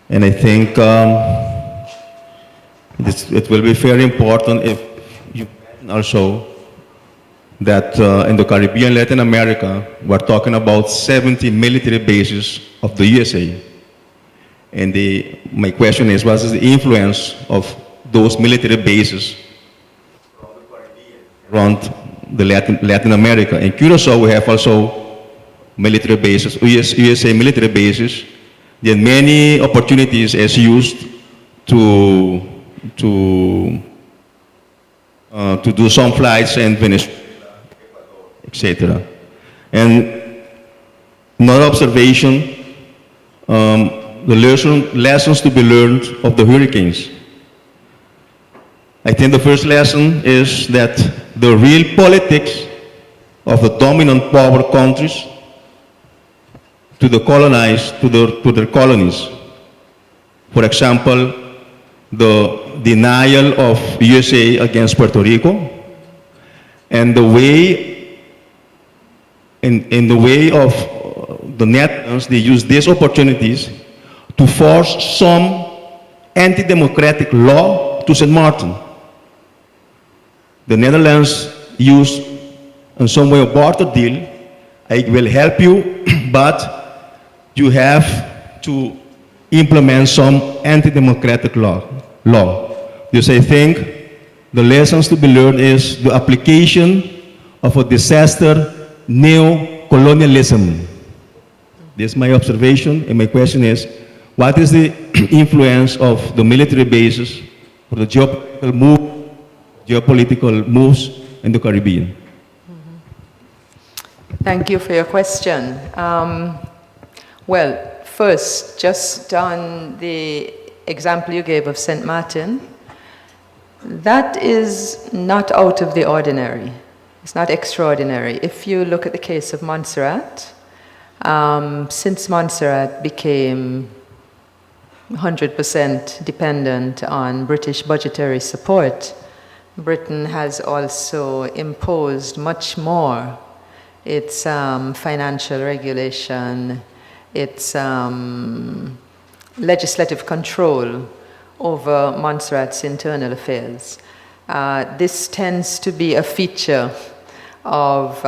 and I think it will be very important if you also that in the Caribbean, Latin America, we're talking about 70 military bases of the USA. And my question is, what is the influence of those military bases around the Latin America? In Curaçao, we have also military bases, USA military bases. There are many opportunities as used to do some flights in Venezuela, etc. And another observation, the lessons to be learned of the hurricanes. I think the first lesson is that the real politics of the dominant power countries to the colonized, to their colonies. For example, the denial of USA against Puerto Rico, and the way, in the way of the Netherlands, they use these opportunities to force some anti-democratic law to St. Martin. The Netherlands used in some way a barter deal. I will help you, but you have to implement some anti-democratic law. This, I think, the lessons to be learned is the application of a disaster neo-colonialism. This is my observation, and my question is, what is the influence of the military bases for the geopolitical moves in the Caribbean? Thank you for your question. Well, first, just on the example you gave of St. Martin, that is not out of the ordinary. It's not extraordinary. If you look at the case of Montserrat, since Montserrat became 100% dependent on British budgetary support, Britain has also imposed much more its financial regulation, its legislative control over Montserrat's internal affairs. This tends to be a feature of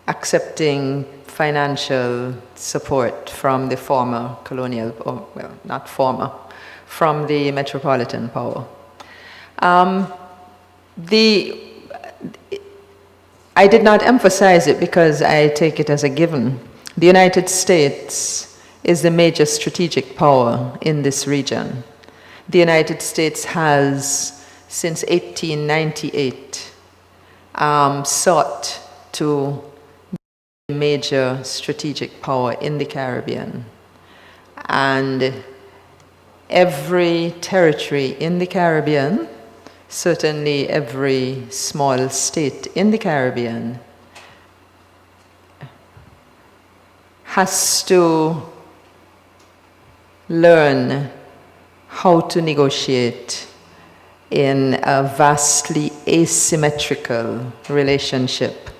accepting financial support from the former colonial, or, well, not former, from the metropolitan power. I did not emphasize it because I take it as a given. The United States is the major strategic power in this region. The United States has, since 1898, sought to be a major strategic power in the Caribbean. And every territory in the Caribbean, certainly every small state in the Caribbean, has to learn how to negotiate in a vastly asymmetrical relationship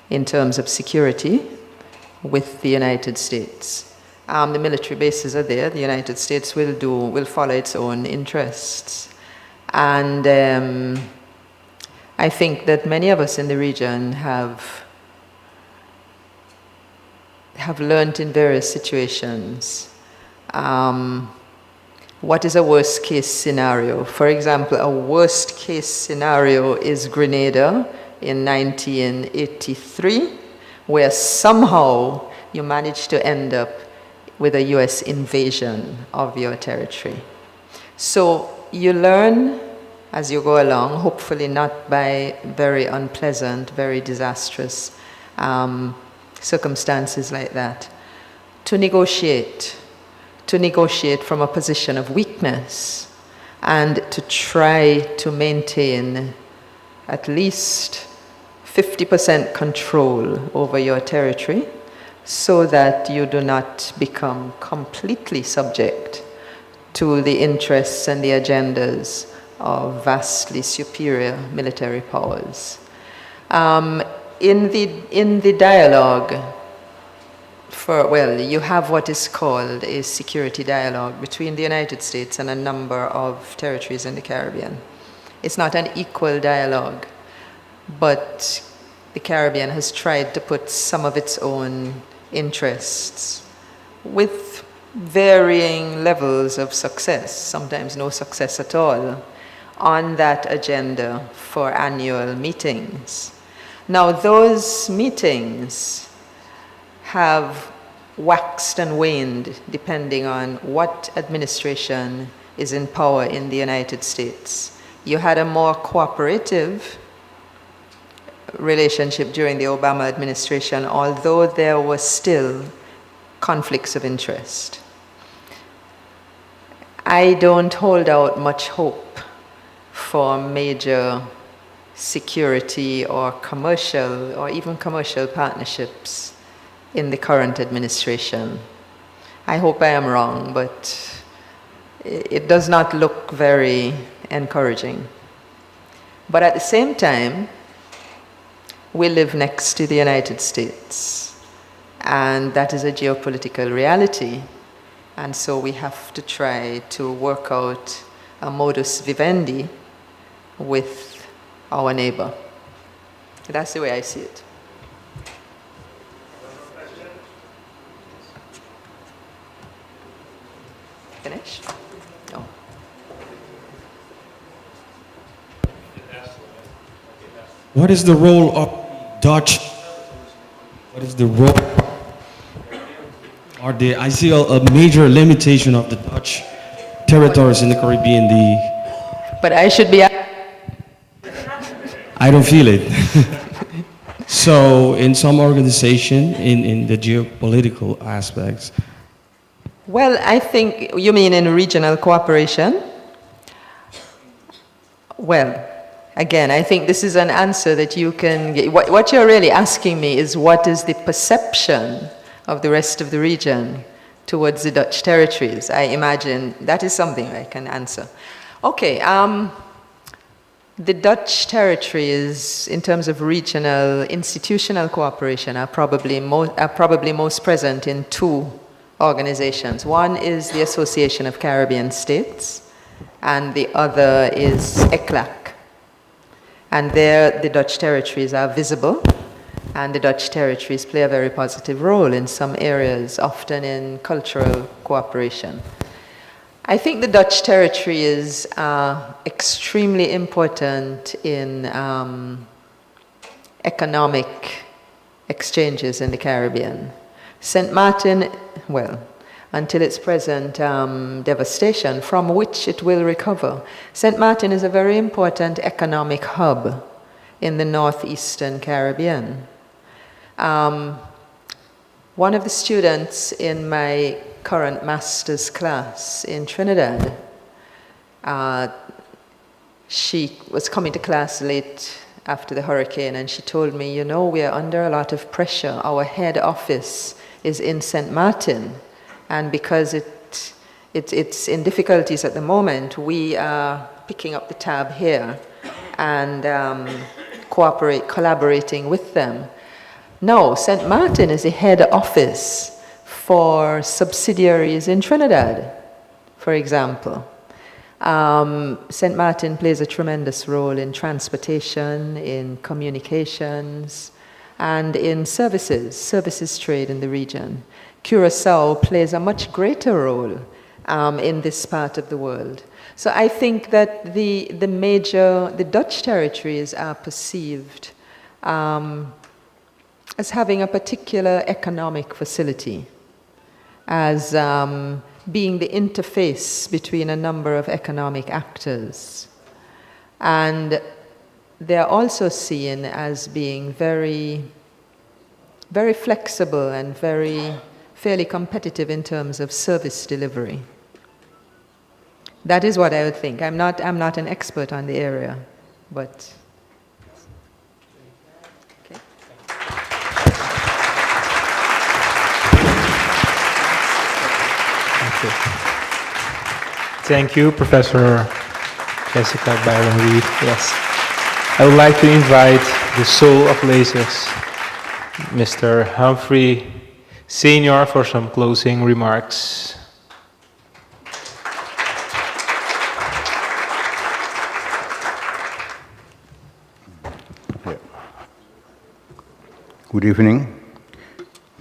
in terms of security with the United States. The military bases are there. The United States will follow its own interests. And I think that many of us in the region have learned in various situations what is a worst case scenario. For example, a worst case scenario is Grenada in 1983, where somehow you managed to end up with a US invasion of your territory. So you learn as you go along, hopefully not by very unpleasant, very disastrous circumstances like that, to negotiate from a position of weakness and to try to maintain at least 50% control over your territory so that you do not become completely subject to the interests and the agendas of vastly superior military powers. In the dialogue, you have what is called a security dialogue between the United States and a number of territories in the Caribbean. It's not an equal dialogue, but the Caribbean has tried to put some of its own interests with varying levels of success, sometimes no success at all, on that agenda for annual meetings. Now, those meetings have waxed and waned depending on what administration is in power in the United States. You had a more cooperative relationship during the Obama administration, although there were still conflicts of interest. I don't hold out much hope for major security or commercial or even commercial partnerships in the current administration. I hope I am wrong, but it does not look very encouraging. But at the same time, we live next to the United States, and that is a geopolitical reality. And so we have to try to work out a modus vivendi with our neighbor. That's the way I see it. Finish? No. What is the role of Dutch? What is the role? I see a major limitation of the Dutch territories in the Caribbean. But I should be. I don't feel it. So in some organization, in the geopolitical aspects. Well, I think you mean in regional cooperation? Well, again, I think this is an answer that you can get. What you're really asking me is what is the perception of the rest of the region towards the Dutch territories. I imagine that is something I can answer. Okay, the Dutch territories, in terms of regional institutional cooperation, are probably most present in two organizations. One is the Association of Caribbean States, and the other is ECLAC. And there, the Dutch territories are visible, and the Dutch territories play a very positive role in some areas, often in cultural cooperation. I think the Dutch territories are extremely important in economic exchanges in the Caribbean. St. Martin, well, until its present devastation, from which it will recover. St. Martin is a very important economic hub in the northeastern Caribbean. One of the students in my current master's class in Trinidad, she was coming to class late after the hurricane, and she told me, you know, we are under a lot of pressure. Our head office is in St. Martin, and because it's in difficulties at the moment, we are picking up the tab here and collaborating with them. No, St. Martin is the head office for subsidiaries in Trinidad, for example. St. Martin plays a tremendous role in transportation, in communications, and in services trade in the region. Curaçao plays a much greater role in this part of the world. So I think that the Dutch territories are perceived as having a particular economic facility, as being the interface between a number of economic actors. And they are also seen as being very, very flexible and fairly competitive in terms of service delivery. That is what I would think. I'm not an expert on the area, but. Okay. Thank you, Professor Jessica Byron-Reed. Yes. I would like to invite the soul of LACIGS, Mr. Humphrey Senior, for some closing remarks. Good evening.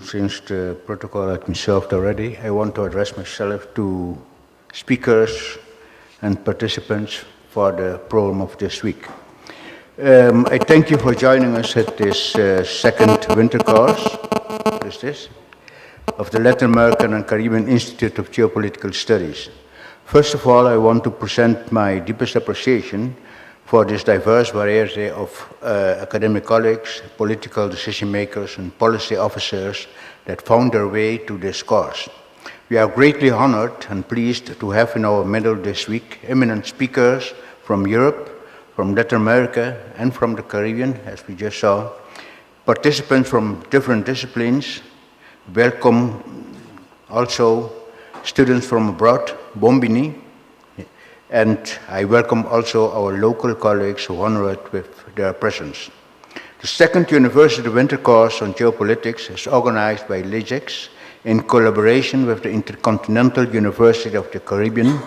Since the protocol has been served already, I want to address myself to speakers and participants for the program of this week. I thank you for joining us at this second winter course, of the Latin American and Caribbean Institute of Geopolitical Studies. First of all, I want to present my deepest appreciation for this diverse variety of academic colleagues, political decision makers, and policy officers that found their way to this course. We are greatly honored and pleased to have in our middle this week eminent speakers from Europe, from Latin America, and from the Caribbean, as we just saw. Participants from different disciplines. Welcome also students from abroad, Bombini, and I welcome also our local colleagues who honor it with their presence. The second University Wintercourse on Geopolitics is organized by LACIGS in collaboration with the Intercontinental University of the Caribbean,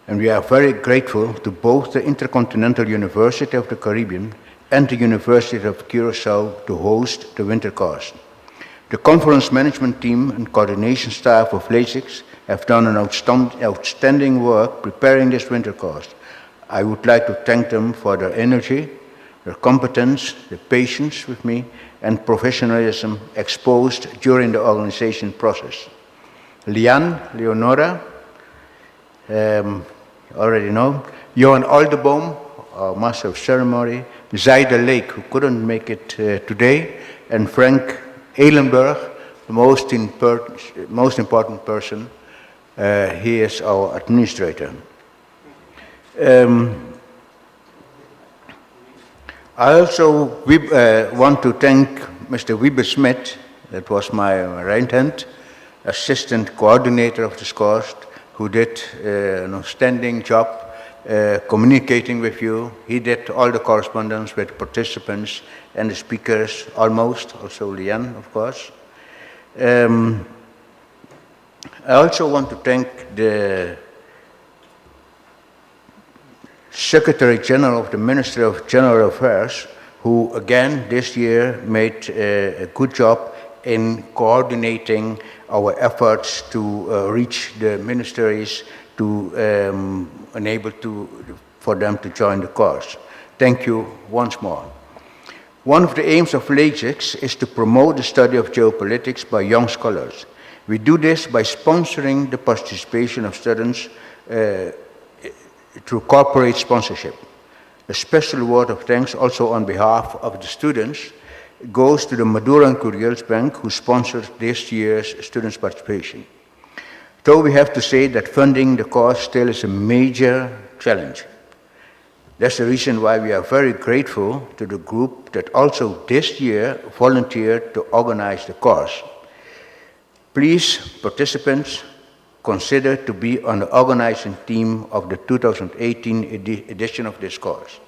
and we are very grateful to both the Intercontinental University of the Caribbean and the University of Curaçao to host the Wintercourse. The conference management team and coordination staff of LACIGS have done an outstanding work preparing this Wintercourse. I would like to thank them for their energy, their competence, their patience with me, and professionalism exposed during the organization process. Leonora, already know, Johan Aldeboom, our Master of Ceremony, Zaida Lake, who couldn't make it today, and Frank Ehlenberg, the most important person. He is our administrator. I also want to thank Mr. Wiebe Smith, that was my right hand, assistant coordinator of this course, who did an outstanding job communicating with you. He did all the correspondence with participants and the speakers, almost, also Lian, of course. I also want to thank the Secretary General of the Ministry of General Affairs, who again this year made a good job in coordinating our efforts to reach the ministries to enable for them to join the course. Thank you once more. One of the aims of LACIGS is to promote the study of geopolitics by young scholars. We do this by sponsoring the participation of students through corporate sponsorship. A special word of thanks also on behalf of the students goes to the Madura and Curiels Bank, who sponsored this year's students' participation. Though we have to say that funding the course still is a major challenge. That's the reason why we are very grateful to the group that also this year volunteered to organize the course. Please, participants, consider to be on the organizing team of the 2018 edition of this course.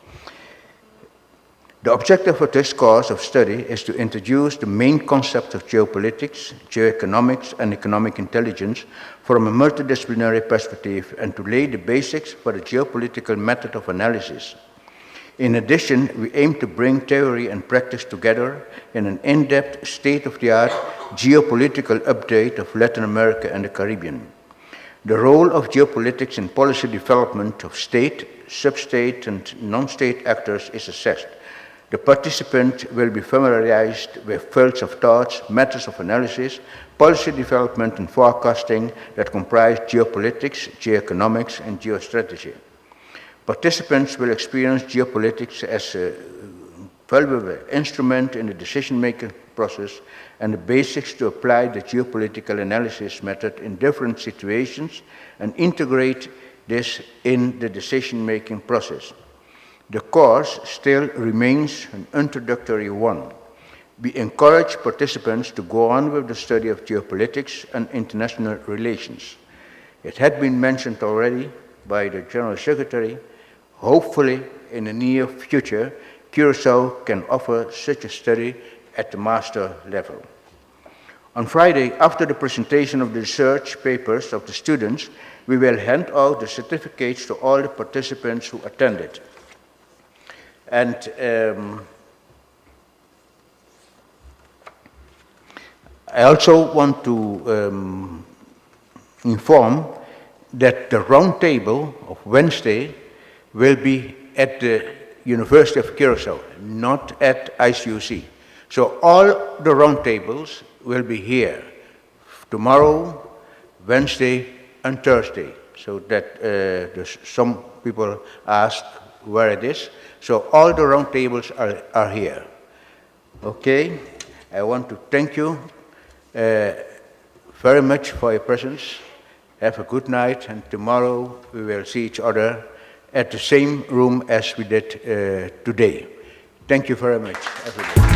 The objective of this course of study is to introduce the main concepts of geopolitics, geoeconomics, and economic intelligence from a multidisciplinary perspective and to lay the basics for the geopolitical method of analysis. In addition, we aim to bring theory and practice together in an in-depth, state-of-the-art geopolitical update of Latin America and the Caribbean. The role of geopolitics in policy development of state, sub-state, and non-state actors is assessed. The participant will be familiarized with fields of thoughts, methods of analysis, policy development and forecasting that comprise geopolitics, geoeconomics, and geostrategy. Participants will experience geopolitics as a valuable instrument in the decision-making process and the basics to apply the geopolitical analysis method in different situations and integrate this in the decision-making process. The course still remains an introductory one. We encourage participants to go on with the study of geopolitics and international relations. It had been mentioned already by the General Secretary. Hopefully, in the near future, Curaçao can offer such a study at the master level. On Friday, after the presentation of the research papers of the students, we will hand out the certificates to all the participants who attended. And I also want to inform that the round table of Wednesday will be at the University of Curaçao, not at ICUC. So all the round tables will be here tomorrow, Wednesday, and Thursday. So that some people ask where it is. So all the round tables are here. Okay, I want to thank you very much for your presence. Have a good night, and tomorrow we will see each other at the same room as we did today. Thank you very much, everybody.